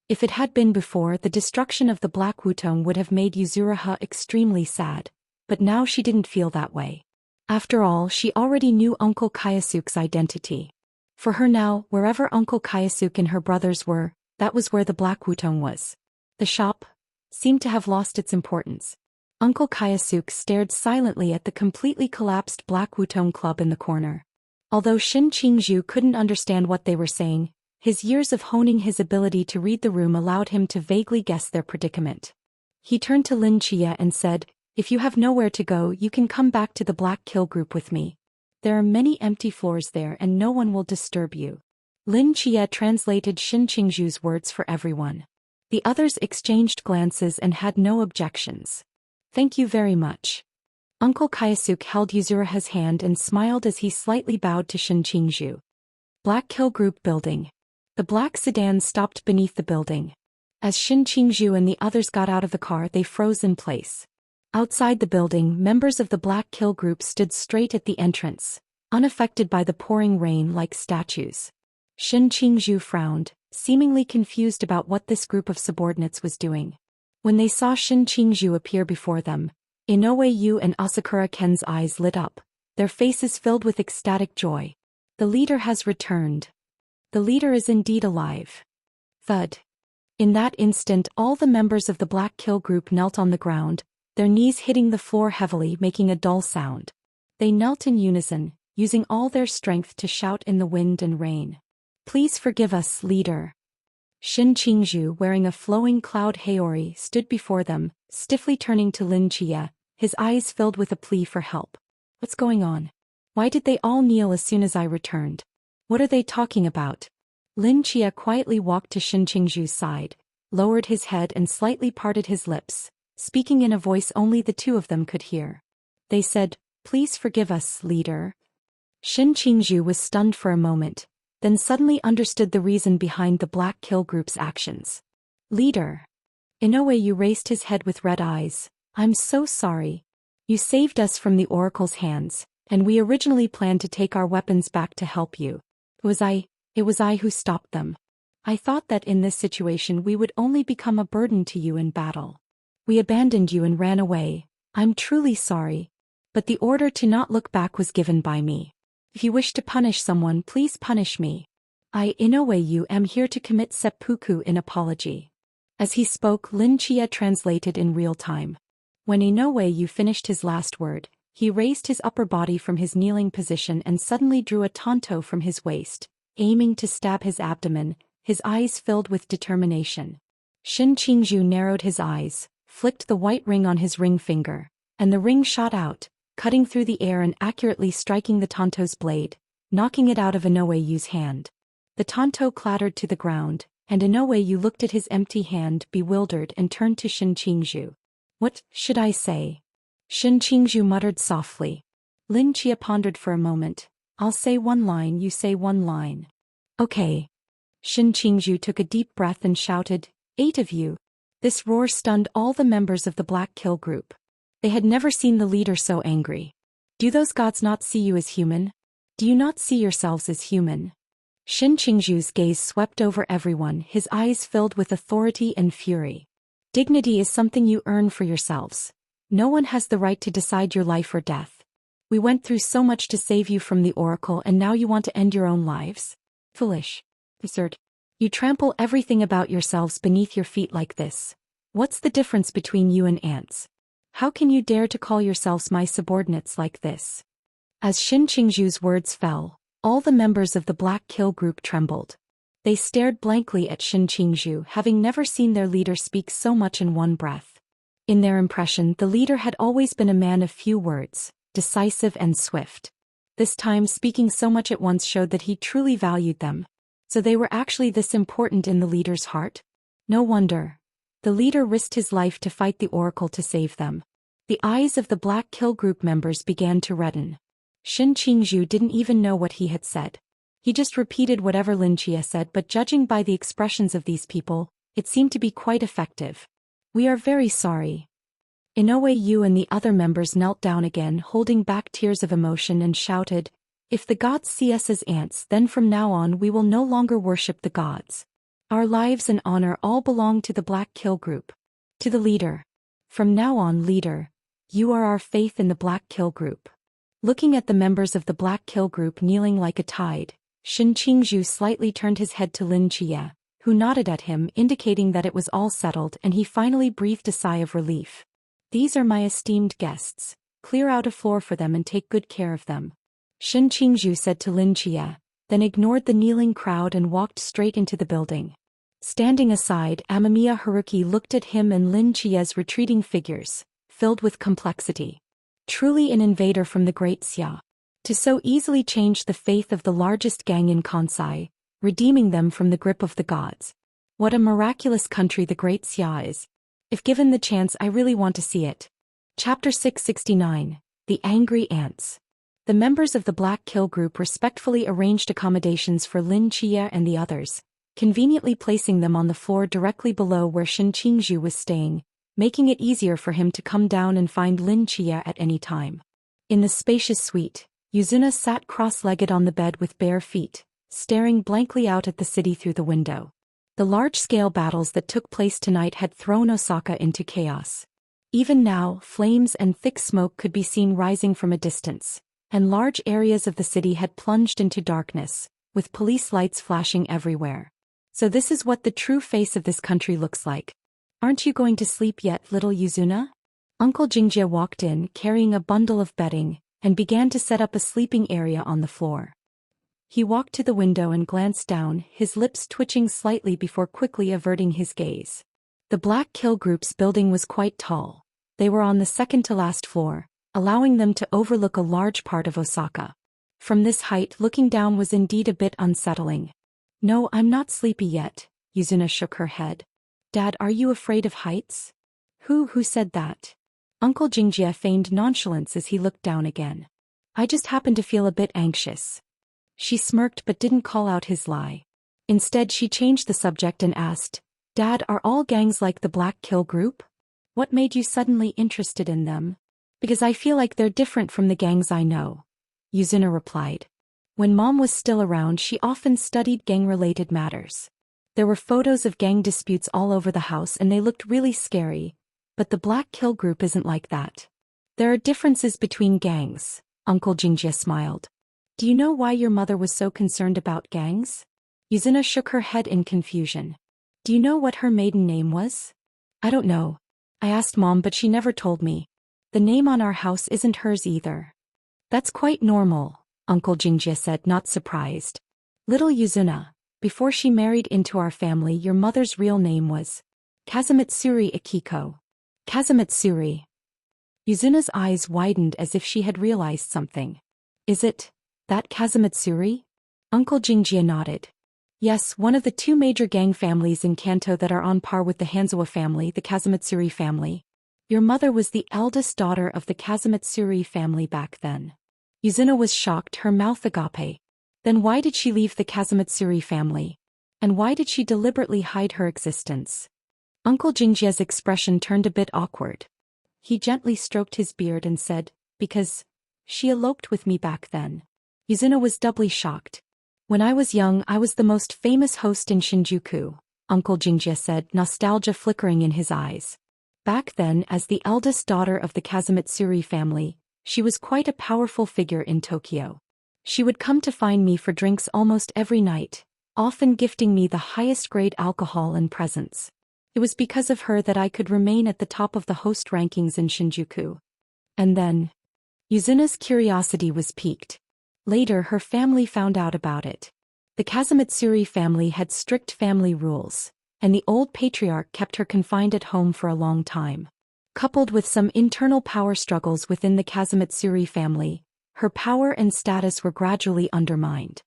If it had been before, the destruction of the Black Wutong would have made Yuzuriha extremely sad, but now she didn't feel that way. After all, she already knew Uncle Kayasuke's identity. For her now, wherever Uncle Kayasuke and her brothers were, that was where the Black Wutong was. The shop seemed to have lost its importance. Uncle Kayasuke stared silently at the completely collapsed Black Wutong club in the corner. Although Shin Qingzhu couldn't understand what they were saying, his years of honing his ability to read the room allowed him to vaguely guess their predicament. He turned to Lin Chia and said, "If you have nowhere to go, you can come back to the Black Kill Group with me. There are many empty floors there and no one will disturb you." Lin Chia translated Shin Qingzhu's words for everyone. The others exchanged glances and had no objections. "Thank you very much." Uncle Kayasuke held Yuzuriha's hand and smiled as he slightly bowed to Shin Qingzhu. Black Kill Group building. The black sedan stopped beneath the building. As Shin Qingzhu and the others got out of the car, they froze in place. Outside the building, members of the Black Kill Group stood straight at the entrance, unaffected by the pouring rain like statues. Shin Qingzhu frowned, seemingly confused about what this group of subordinates was doing. When they saw Shin Qingzhu appear before them, Inoue Yu and Asakura Ken's eyes lit up, their faces filled with ecstatic joy. The leader has returned. The leader is indeed alive. Thud. In that instant, all the members of the Black Kill Group knelt on the ground, their knees hitting the floor heavily, making a dull sound. They knelt in unison, using all their strength to shout in the wind and rain. "Please forgive us, leader." Shin Qingzhu, wearing a flowing cloud haori, stood before them, stiffly turning to Lin Chia, his eyes filled with a plea for help. "What's going on? Why did they all kneel as soon as I returned? What are they talking about?" Lin Chia quietly walked to Shin Qingzhu's side, lowered his head and slightly parted his lips, speaking in a voice only the two of them could hear. They said, "Please forgive us, leader." Shin Qingzhu was stunned for a moment, then suddenly understood the reason behind the Black Kill Group's actions. "Leader." Inoue Yu raised his head with red eyes. "I'm so sorry. You saved us from the Oracle's hands, and we originally planned to take our weapons back to help you. It was I who stopped them. I thought that in this situation we would only become a burden to you in battle. We abandoned you and ran away. I'm truly sorry. But the order to not look back was given by me. If you wish to punish someone, please punish me. I, Inoue Yu, am here to commit seppuku in apology." As he spoke, Lin Chia translated in real time. When Inoue Yu finished his last word, he raised his upper body from his kneeling position and suddenly drew a tanto from his waist, aiming to stab his abdomen, his eyes filled with determination. Shin Qingzhu narrowed his eyes, flicked the white ring on his ring finger, and the ring shot out, cutting through the air and accurately striking the tanto's blade, knocking it out of Inoue Yu's hand. The tanto clattered to the ground, and Inoue Yu looked at his empty hand, bewildered, and turned to Shin Qingzhu. What should I say? Shin Qingzhu muttered softly. Lin Chia pondered for a moment. I'll say one line, you say one line. Okay. Shin Qingzhu took a deep breath and shouted, 8 of you. This roar stunned all the members of the Black Kill group. They had never seen the leader so angry. Do those gods not see you as human? Do you not see yourselves as human? Shin Qingzhu's gaze swept over everyone, his eyes filled with authority and fury. Dignity is something you earn for yourselves. No one has the right to decide your life or death. We went through so much to save you from the oracle and now you want to end your own lives? Foolish. Absurd. You trample everything about yourselves beneath your feet like this. What's the difference between you and ants? How can you dare to call yourselves my subordinates like this? As Shin Qingzhu's words fell, all the members of the Black Kill group trembled. They stared blankly at Shin Qingzhu, having never seen their leader speak so much in one breath. In their impression, the leader had always been a man of few words, decisive and swift. This time speaking so much at once showed that he truly valued them. So they were actually this important in the leader's heart? No wonder. The leader risked his life to fight the oracle to save them. The eyes of the Black Kill group members began to redden. Shin Qingzhu didn't even know what he had said. He just repeated whatever Lin Chia said, but judging by the expressions of these people, it seemed to be quite effective. We are very sorry. Inoue Yu and the other members knelt down again, holding back tears of emotion, and shouted, if the gods see us as ants, then from now on we will no longer worship the gods. Our lives and honor all belong to the Black Kill group. To the leader. From now on, leader, you are our faith in the Black Kill group. Looking at the members of the Black Kill group kneeling like a tide, Shin Qingzhu slightly turned his head to Lin Chia, who nodded at him, indicating that it was all settled, and he finally breathed a sigh of relief. These are my esteemed guests. Clear out a floor for them and take good care of them. Shin Qingzhu said to Lin Chia, then ignored the kneeling crowd and walked straight into the building. Standing aside, Amamiya Haruki looked at him and Lin Chia's retreating figures, filled with complexity. Truly an invader from the Great Xia. To so easily change the faith of the largest gang in Kansai, redeeming them from the grip of the gods. What a miraculous country the Great Xia is. If given the chance, I really want to see it. Chapter 669, The Angry Ants. The members of the Black Kill group respectfully arranged accommodations for Lin Chia and the others, conveniently placing them on the floor directly below where Shin Qingzhu was staying, making it easier for him to come down and find Lin Chia at any time. In the spacious suite, Yuzuna sat cross-legged on the bed with bare feet, staring blankly out at the city through the window. The large-scale battles that took place tonight had thrown Osaka into chaos. Even now, flames and thick smoke could be seen rising from a distance, and large areas of the city had plunged into darkness, with police lights flashing everywhere. So this is what the true face of this country looks like. Aren't you going to sleep yet, little Yuzuna? Uncle Jingjia walked in, carrying a bundle of bedding, and began to set up a sleeping area on the floor. He walked to the window and glanced down, his lips twitching slightly before quickly averting his gaze. The Black Kill group's building was quite tall. They were on the second-to-last floor, allowing them to overlook a large part of Osaka. From this height, looking down was indeed a bit unsettling. No, I'm not sleepy yet, Yuzuna shook her head. Dad, are you afraid of heights? Who said that? Uncle Jingjia feigned nonchalance as he looked down again. I just happen to feel a bit anxious. She smirked but didn't call out his lie. Instead, she changed the subject and asked, Dad, are all gangs like the Black Kill group? What made you suddenly interested in them? Because I feel like they're different from the gangs I know, Yuzuna replied. When Mom was still around, she often studied gang-related matters. There were photos of gang disputes all over the house and they looked really scary, but the Black Kill group isn't like that. There are differences between gangs, Uncle Jingjia smiled. Do you know why your mother was so concerned about gangs? Yuzuna shook her head in confusion. Do you know what her maiden name was? I don't know. I asked Mom but she never told me. The name on our house isn't hers either. That's quite normal, Uncle Jingjia said, not surprised. Little Yuzuna, before she married into our family, your mother's real name was Kazumitsuri Akiko. Kazumitsuri. Yuzuna's eyes widened as if she had realized something. Is it that Kazumitsuri? Uncle Jingjia nodded. Yes, one of the two major gang families in Kanto that are on par with the Hanzawa family, the Kazumitsuri family. Your mother was the eldest daughter of the Kazamatsuri family back then. Yuzuna was shocked, her mouth agape. Then why did she leave the Kazamatsuri family? And why did she deliberately hide her existence? Uncle Jingjie's expression turned a bit awkward. He gently stroked his beard and said, because she eloped with me back then. Yuzuna was doubly shocked. When I was young, I was the most famous host in Shinjuku, Uncle Jingjie said, nostalgia flickering in his eyes. Back then, as the eldest daughter of the Kazamatsuri family, she was quite a powerful figure in Tokyo. She would come to find me for drinks almost every night, often gifting me the highest grade alcohol and presents. It was because of her that I could remain at the top of the host rankings in Shinjuku. And then, Yuzuna's curiosity was piqued. Later, her family found out about it. The Kazamatsuri family had strict family rules, and the old patriarch kept her confined at home for a long time. Coupled with some internal power struggles within the Kazamatsuri family, her power and status were gradually undermined.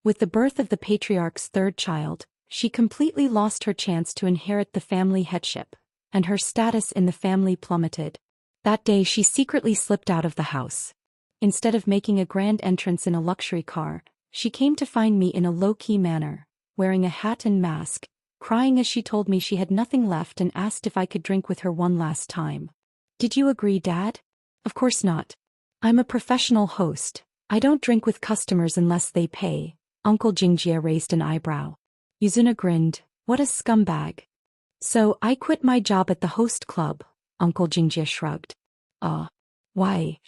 With the birth of the patriarch's third child, she completely lost her chance to inherit the family headship, and her status in the family plummeted. That day she secretly slipped out of the house. Instead of making a grand entrance in a luxury car, she came to find me in a low-key manner, wearing a hat and mask, crying as she told me she had nothing left and asked if I could drink with her one last time. Did you agree, Dad? Of course not. I'm a professional host. I don't drink with customers unless they pay. Uncle Jingjie raised an eyebrow. Yuzuna grinned. What a scumbag. So I quit my job at the host club, Uncle Jingjie shrugged. Why?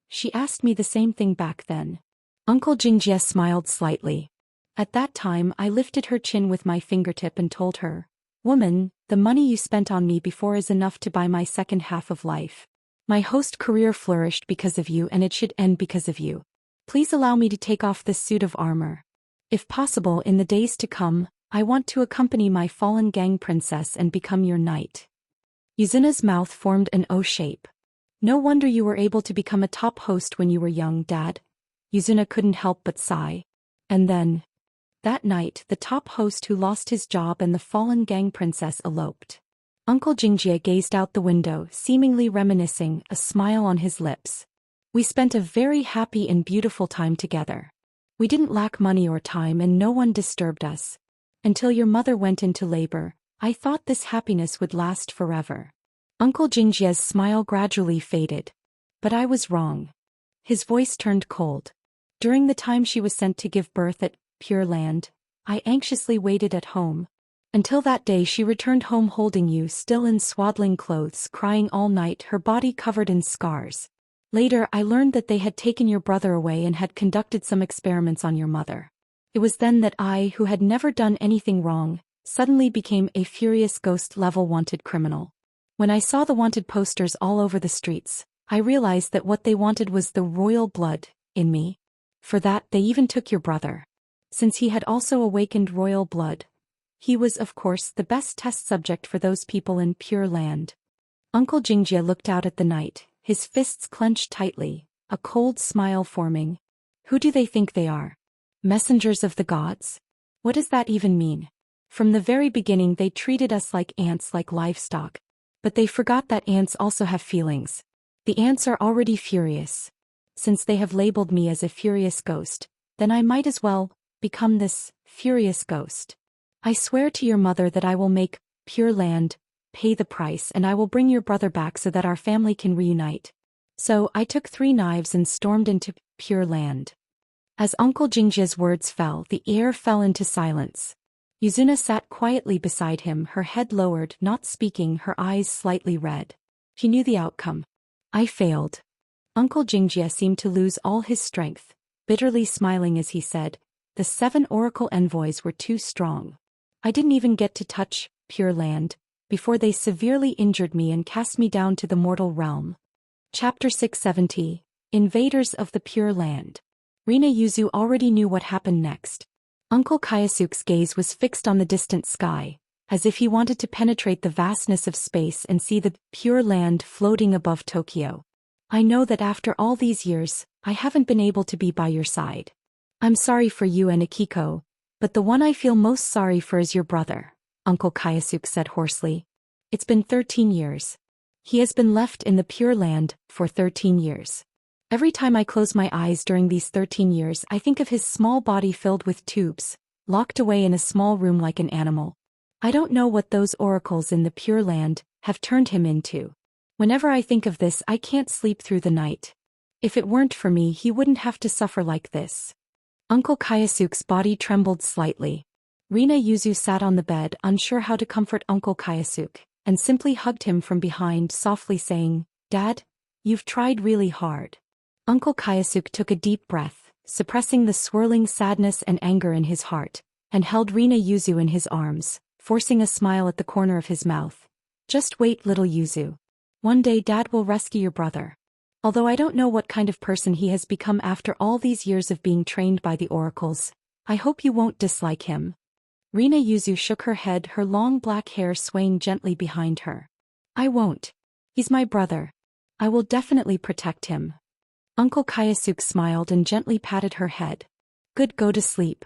She asked me the same thing back then. Uncle Jingjie smiled slightly. At that time I lifted her chin with my fingertip and told her, Woman, the money you spent on me before is enough to buy my second half of life. My host career flourished because of you and it should end because of you. Please allow me to take off this suit of armor. If possible in the days to come, I want to accompany my fallen gang princess and become your knight. Yuzuna's mouth formed an O shape. No wonder you were able to become a top host when you were young, Dad. Yuzuna couldn't help but sigh. And then, that night, the top host who lost his job and the fallen gang princess eloped. Uncle Jingjie gazed out the window, seemingly reminiscing, a smile on his lips. We spent a very happy and beautiful time together. We didn't lack money or time and no one disturbed us. Until your mother went into labor, I thought this happiness would last forever. Uncle Jingjie's smile gradually faded. But I was wrong. His voice turned cold. During the time she was sent to give birth at Pure Land, I anxiously waited at home. Until that day she returned home holding you still in swaddling clothes, crying all night, her body covered in scars. Later I learned that they had taken your brother away and had conducted some experiments on your mother. It was then that I, who had never done anything wrong, suddenly became a furious ghost-level wanted criminal. When I saw the wanted posters all over the streets, I realized that what they wanted was the royal blood in me. For that they even took your brother. Since he had also awakened royal blood, he was of course the best test subject for those people in Pure Land. Uncle Jingjie looked out at the night, his fists clenched tightly, a cold smile forming. Who do they think they are? Messengers of the gods? What does that even mean? From the very beginning they treated us like ants, like livestock. But they forgot that ants also have feelings. The ants are already furious. Since they have labeled me as a furious ghost, then I might as well become this furious ghost. I swear to your mother that I will make Pure Land pay the price and I will bring your brother back so that our family can reunite. So I took 3 knives and stormed into Pure Land. As Uncle Jingjie's words fell, the air fell into silence. Yuzuna sat quietly beside him, her head lowered, not speaking, her eyes slightly red. She knew the outcome. I failed. Uncle Jingjie seemed to lose all his strength, bitterly smiling as he said, the 7 oracle envoys were too strong. I didn't even get to touch Pure Land before they severely injured me and cast me down to the mortal realm. Chapter 670, Invaders of the Pure Land. Rina Yuzu already knew what happened next. Uncle Kayasuke's gaze was fixed on the distant sky, as if he wanted to penetrate the vastness of space and see the Pure Land floating above Tokyo. I know that after all these years, I haven't been able to be by your side. I'm sorry for you and Akiko, but the one I feel most sorry for is your brother, Uncle Kayasuke said hoarsely. It's been 13 years. He has been left in the Pure Land for 13 years. Every time I close my eyes during these 13 years, I think of his small body filled with tubes, locked away in a small room like an animal. I don't know what those oracles in the Pure Land have turned him into. Whenever I think of this, I can't sleep through the night. If it weren't for me, he wouldn't have to suffer like this. Uncle Kayasuke's body trembled slightly. Rina Yuzu sat on the bed, unsure how to comfort Uncle Kayasuke, and simply hugged him from behind, softly saying, "Dad, you've tried really hard." Uncle Kayasuke took a deep breath, suppressing the swirling sadness and anger in his heart, and held Rina Yuzu in his arms, forcing a smile at the corner of his mouth. "Just wait, little Yuzu. One day Dad will rescue your brother. Although I don't know what kind of person he has become after all these years of being trained by the oracles, I hope you won't dislike him." Rina Yuzu shook her head, her long black hair swaying gently behind her. "I won't. He's my brother. I will definitely protect him." Uncle Kayasuke smiled and gently patted her head. "Good, go to sleep."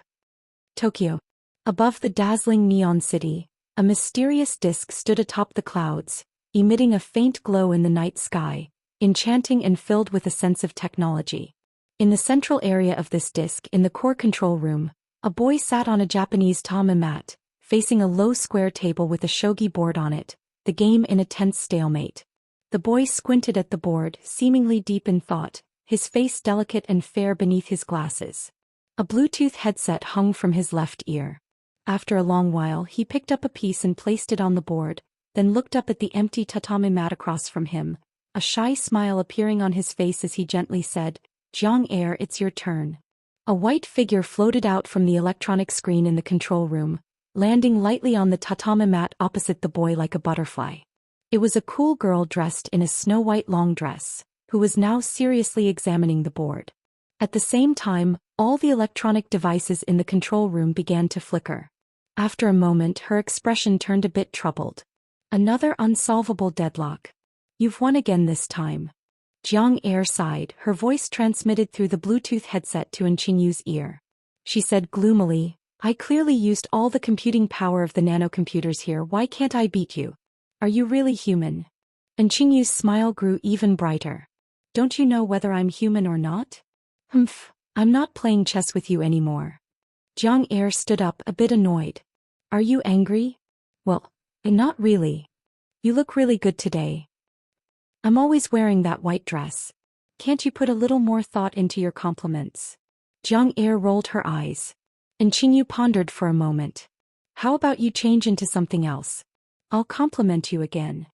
Tokyo. Above the dazzling neon city, a mysterious disk stood atop the clouds, emitting a faint glow in the night sky, enchanting and filled with a sense of technology. In the central area of this disk, in the core control room, a boy sat on a Japanese tatami mat, facing a low square table with a shogi board on it, the game in a tense stalemate. The boy squinted at the board, seemingly deep in thought, his face delicate and fair beneath his glasses. A Bluetooth headset hung from his left ear. After a long while, he picked up a piece and placed it on the board, then looked up at the empty tatami mat across from him, a shy smile appearing on his face as he gently said, "Jiang Air, it's your turn." A white figure floated out from the electronic screen in the control room, landing lightly on the tatami mat opposite the boy like a butterfly. It was a cool girl dressed in a snow-white long dress, who was now seriously examining the board. At the same time, all the electronic devices in the control room began to flicker. After a moment, her expression turned a bit troubled. "Another unsolvable deadlock. You've won again this time." Jiang Air sighed, her voice transmitted through the Bluetooth headset to Enchinyu's ear. She said gloomily, "I clearly used all the computing power of the nanocomputers here. Why can't I beat you? Are you really human?" Enchinyu's smile grew even brighter. "Don't you know whether I'm human or not?" "Humph, I'm not playing chess with you anymore." Jiang Air stood up, a bit annoyed. "Are you angry?" "Well, not really. You look really good today. I'm always wearing that white dress. Can't you put a little more thought into your compliments?" Jiang Air rolled her eyes. Enchinyu pondered for a moment. "How about you change into something else? I'll compliment you again."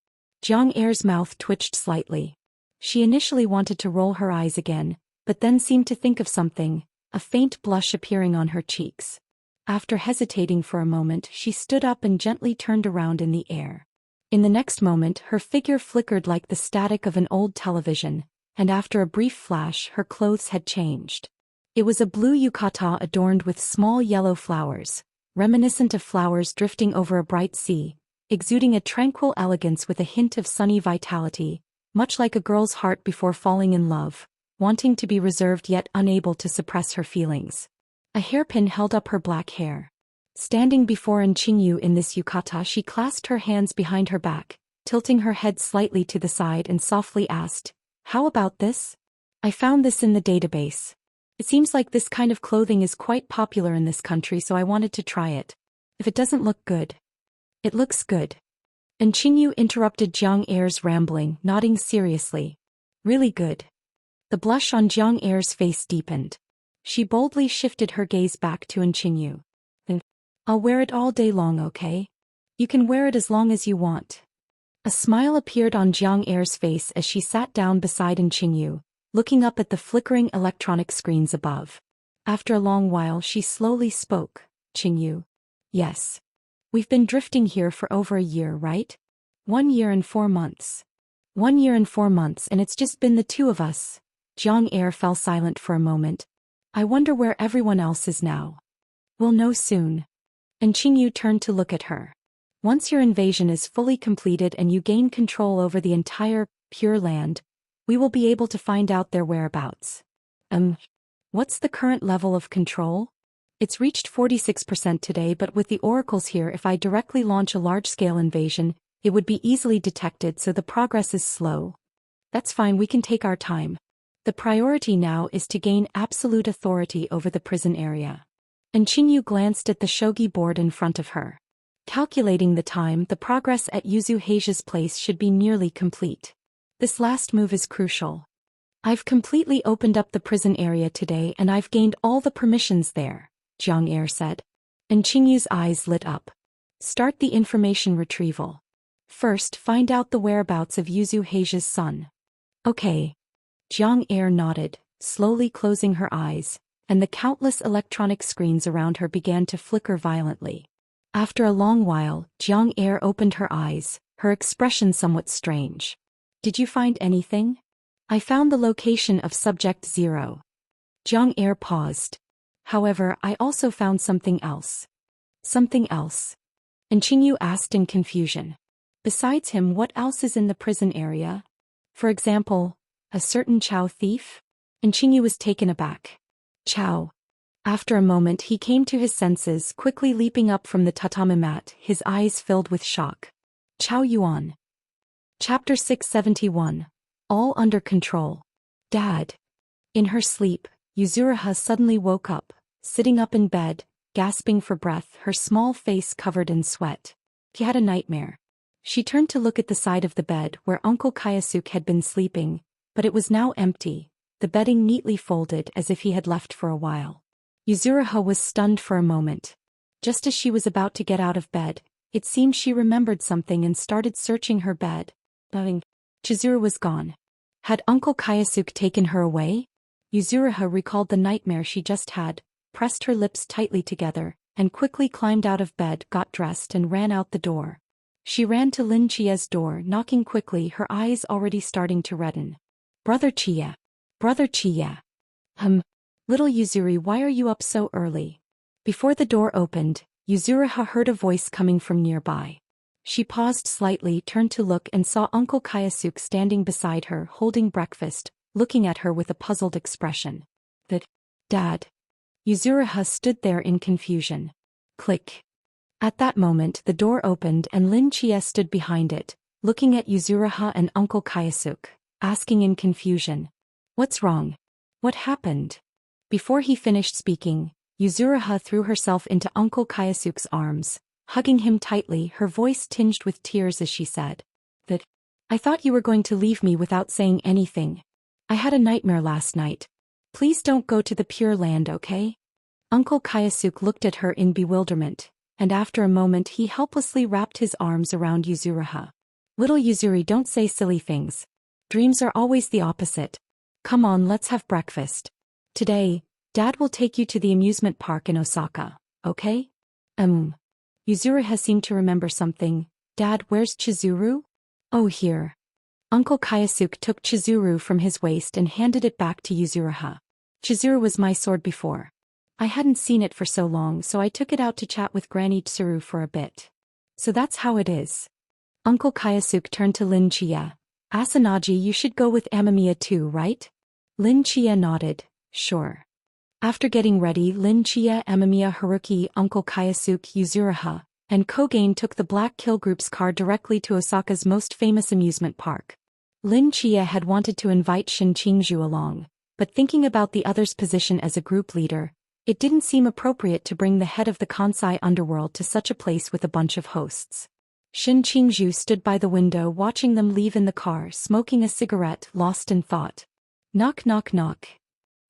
Jiang Air's mouth twitched slightly. She initially wanted to roll her eyes again, but then seemed to think of something, a faint blush appearing on her cheeks. After hesitating for a moment, she stood up and gently turned around in the air. In the next moment, her figure flickered like the static of an old television, and after a brief flash, her clothes had changed. It was a blue yukata adorned with small yellow flowers, reminiscent of flowers drifting over a bright sea, exuding a tranquil elegance with a hint of sunny vitality, much like a girl's heart before falling in love, wanting to be reserved yet unable to suppress her feelings. A hairpin held up her black hair. Standing before Enchinyu in this yukata, she clasped her hands behind her back, tilting her head slightly to the side and softly asked, "How about this? I found this in the database. It seems like this kind of clothing is quite popular in this country, so I wanted to try it. If it doesn't look good." "It looks good." Enchinyu interrupted Jiang Air's rambling, nodding seriously. "Really good." The blush on Jiang Air's face deepened. She boldly shifted her gaze back to Enchinyu. "I'll wear it all day long, okay? You can wear it as long as you want." A smile appeared on Jiang Air's face as she sat down beside Enchinyu, looking up at the flickering electronic screens above. After a long while, she slowly spoke. "Qingyu." "Yes. We've been drifting here for over a year, right? 1 year and 4 months. 1 year and 4 months, and it's just been the two of us." Jiang Air fell silent for a moment. "I wonder where everyone else is now." "We'll know soon." And Qingyu turned to look at her. "Once your invasion is fully completed and you gain control over the entire Pure Land, we will be able to find out their whereabouts." What's the current level of control?" "It's reached 46% today, but with the oracles here, if I directly launch a large-scale invasion, It would be easily detected, so the progress is slow. That's fine, we can take our time. The priority now is to gain absolute authority over the prison area. And Qingyu glanced at the shogi board in front of her. Calculating the time, the progress at Yuzu Heiji's place should be nearly complete. This last move is crucial. I've completely opened up the prison area today and I've gained all the permissions there, Jiang Er said. And Qingyu's eyes lit up. Start the information retrieval. First, find out the whereabouts of Yuzu Heiji's son. Okay. Jiang Er nodded, slowly closing her eyes, and the countless electronic screens around her began to flicker violently. After a long while, Jiang Er opened her eyes, her expression somewhat strange. Did you find anything? I found the location of Subject 0. Jiang Er paused. However, I also found something else. Something else? And Qingyu asked in confusion. Besides him, what else is in the prison area? For example, a certain Chao thief? And Qingyu was taken aback. Chao. After a moment he came to his senses, quickly leaping up from the tatami mat, his eyes filled with shock. Chao Yuan. Chapter 671. All under control. Dad. In her sleep, Yuzuriha suddenly woke up, sitting up in bed, gasping for breath, her small face covered in sweat. She had a nightmare. She turned to look at the side of the bed where Uncle Kayasuke had been sleeping, but it was now empty, the bedding neatly folded as if he had left for a while. Yuzuriha was stunned for a moment. Just as she was about to get out of bed, it seemed she remembered something and started searching her bed. Chizuru was gone. Had Uncle Kayasuke taken her away? Yuzuriha recalled the nightmare she just had, pressed her lips tightly together, and quickly climbed out of bed, got dressed and ran out the door. She ran to Lin Chia's door, knocking quickly, her eyes already starting to redden. Brother Chia. Brother Chia. Little Yuzuri, why are you up so early? Before the door opened, Yuzuriha heard a voice coming from nearby. She paused slightly, turned to look and saw Uncle Kayasuke standing beside her, holding breakfast, looking at her with a puzzled expression. Dad. Yuzuriha stood there in confusion. Click. At that moment the door opened and Lin Chia stood behind it, looking at Yuzuriha and Uncle Kayasuke, asking in confusion. What's wrong? What happened? Before he finished speaking, Yuzuriha threw herself into Uncle Kayasuke's arms, hugging him tightly, her voice tinged with tears as she said. I thought you were going to leave me without saying anything. I had a nightmare last night. Please don't go to the Pure Land, okay? Uncle Kayasuke looked at her in bewilderment, and after a moment he helplessly wrapped his arms around Yuzuriha. Little Yuzuri, don't say silly things. Dreams are always the opposite. Come on, let's have breakfast. Today, Dad will take you to the amusement park in Osaka, okay? Yuzuriha seemed to remember something. Dad, where's Chizuru? Oh, here. Uncle Kayasuke took Chizuru from his waist and handed it back to Yuzuriha. Chizuru was my sword before. I hadn't seen it for so long, so I took it out to chat with Granny Tsuru for a bit. So that's how it is. Uncle Kayasuke turned to Lin Chia. Asanaji, you should go with Amamiya too, right? Lin Chia nodded. Sure. After getting ready, Lin Chia, Amamiya, Haruki, Uncle Kayasuke, Yuzuriha, and Kogain took the Black Kill Group's car directly to Osaka's most famous amusement park. Lin Chia had wanted to invite Shin Qingzhu along, but thinking about the other's position as a group leader, it didn't seem appropriate to bring the head of the Kansai underworld to such a place with a bunch of hosts. Shin Qingzhu stood by the window watching them leave in the car, smoking a cigarette, lost in thought. Knock, knock, knock.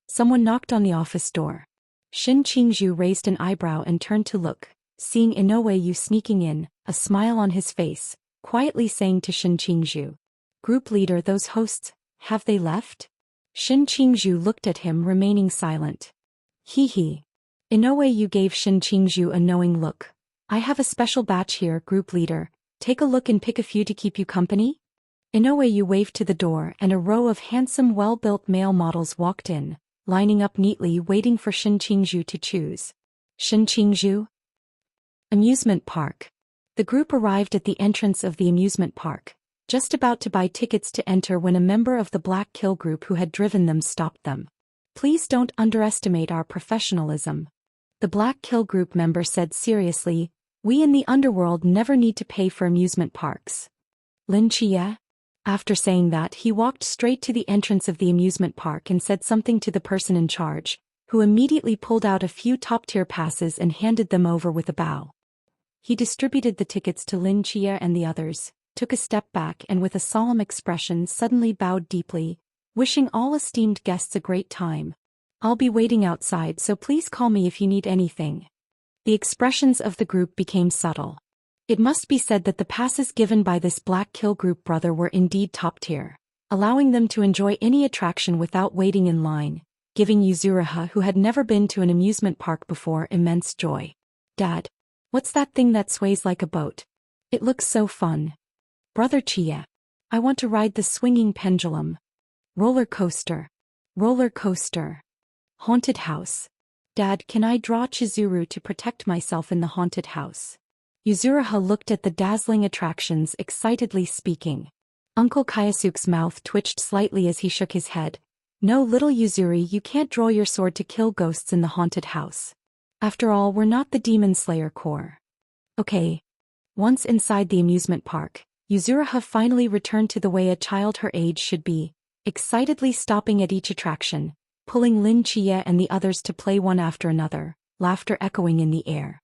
Someone knocked on the office door. Shin Qingzhu raised an eyebrow and turned to look, seeing Inoue sneaking in, a smile on his face, quietly saying to Shin Qingzhu. Group leader, those hosts, have they left? Shin Qingzhu looked at him, remaining silent. Hee. Inoue gave Shin Qingzhu a knowing look. I have a special batch here, group leader. Take a look and pick a few to keep you company. Inoue waved to the door and a row of handsome, well-built male models walked in, lining up neatly, waiting for Shin Qingzhu to choose. Shin Qingzhu? Amusement park. The group arrived at the entrance of the amusement park, just about to buy tickets to enter when a member of the Black Kill Group who had driven them stopped them. Please don't underestimate our professionalism. The Black Kill Group member said seriously, We in the underworld never need to pay for amusement parks. Lin Chia? After saying that, he walked straight to the entrance of the amusement park and said something to the person in charge, who immediately pulled out a few top-tier passes and handed them over with a bow. He distributed the tickets to Lin Chia and the others, took a step back and with a solemn expression suddenly bowed deeply, wishing all esteemed guests a great time. I'll be waiting outside, so please call me if you need anything. The expressions of the group became subtle. It must be said that the passes given by this Black Kill Group brother were indeed top tier, allowing them to enjoy any attraction without waiting in line, giving Yuzuriha, who had never been to an amusement park before, immense joy. Dad, what's that thing that sways like a boat? It looks so fun. Brother Chia, I want to ride the swinging pendulum. Roller coaster. Roller coaster. Haunted house. Dad, can I draw Chizuru to protect myself in the haunted house? Yuzuriha looked at the dazzling attractions, excitedly speaking. Uncle Kayasuke's mouth twitched slightly as he shook his head. No, little Yuzuri, you can't draw your sword to kill ghosts in the haunted house. After all, we're not the Demon Slayer Corps. Okay. Once inside the amusement park, Yuzuriha finally returned to the way a child her age should be, excitedly stopping at each attraction, pulling Lin Chia and the others to play one after another, laughter echoing in the air.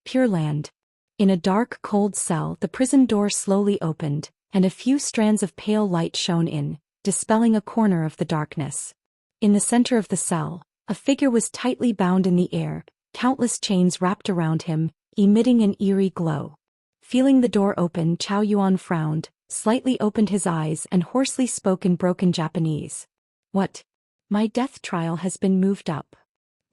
Pure Land. In a dark, cold cell, the prison door slowly opened, and a few strands of pale light shone in, dispelling a corner of the darkness. In the center of the cell, a figure was tightly bound in the air, countless chains wrapped around him, emitting an eerie glow. Feeling the door open, Chao Yuan frowned, slightly opened his eyes and hoarsely spoke in broken Japanese. What? My death trial has been moved up.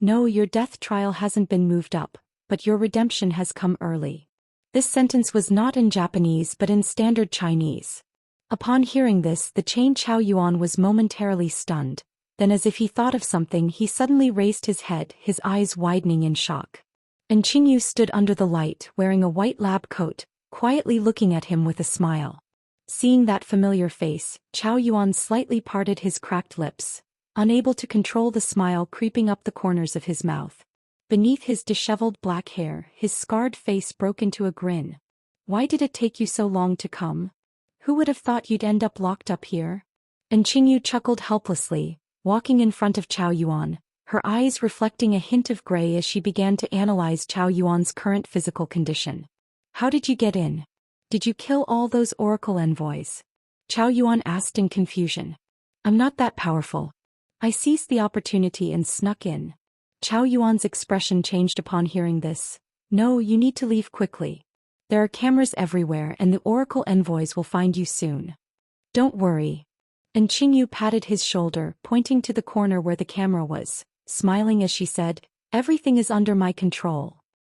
No, your death trial hasn't been moved up, but your redemption has come early. This sentence was not in Japanese but in standard Chinese. Upon hearing this, the chained Chao Yuan was momentarily stunned, then as if he thought of something he suddenly raised his head, his eyes widening in shock. And Qingyu stood under the light, wearing a white lab coat, quietly looking at him with a smile. Seeing that familiar face, Chao Yuan slightly parted his cracked lips, unable to control the smile creeping up the corners of his mouth. Beneath his disheveled black hair, his scarred face broke into a grin. Why did it take you so long to come? Who would have thought you'd end up locked up here? And Qingyu chuckled helplessly, walking in front of Chao Yuan, her eyes reflecting a hint of gray as she began to analyze Chao Yuan's current physical condition. How did you get in? Did you kill all those Oracle envoys? Chao Yuan asked in confusion. I'm not that powerful. I seized the opportunity and snuck in. Chao Yuan's expression changed upon hearing this. No, you need to leave quickly. There are cameras everywhere and the Oracle envoys will find you soon. Don't worry. And Qingyu patted his shoulder, pointing to the corner where the camera was, smiling as she said, everything is under my control.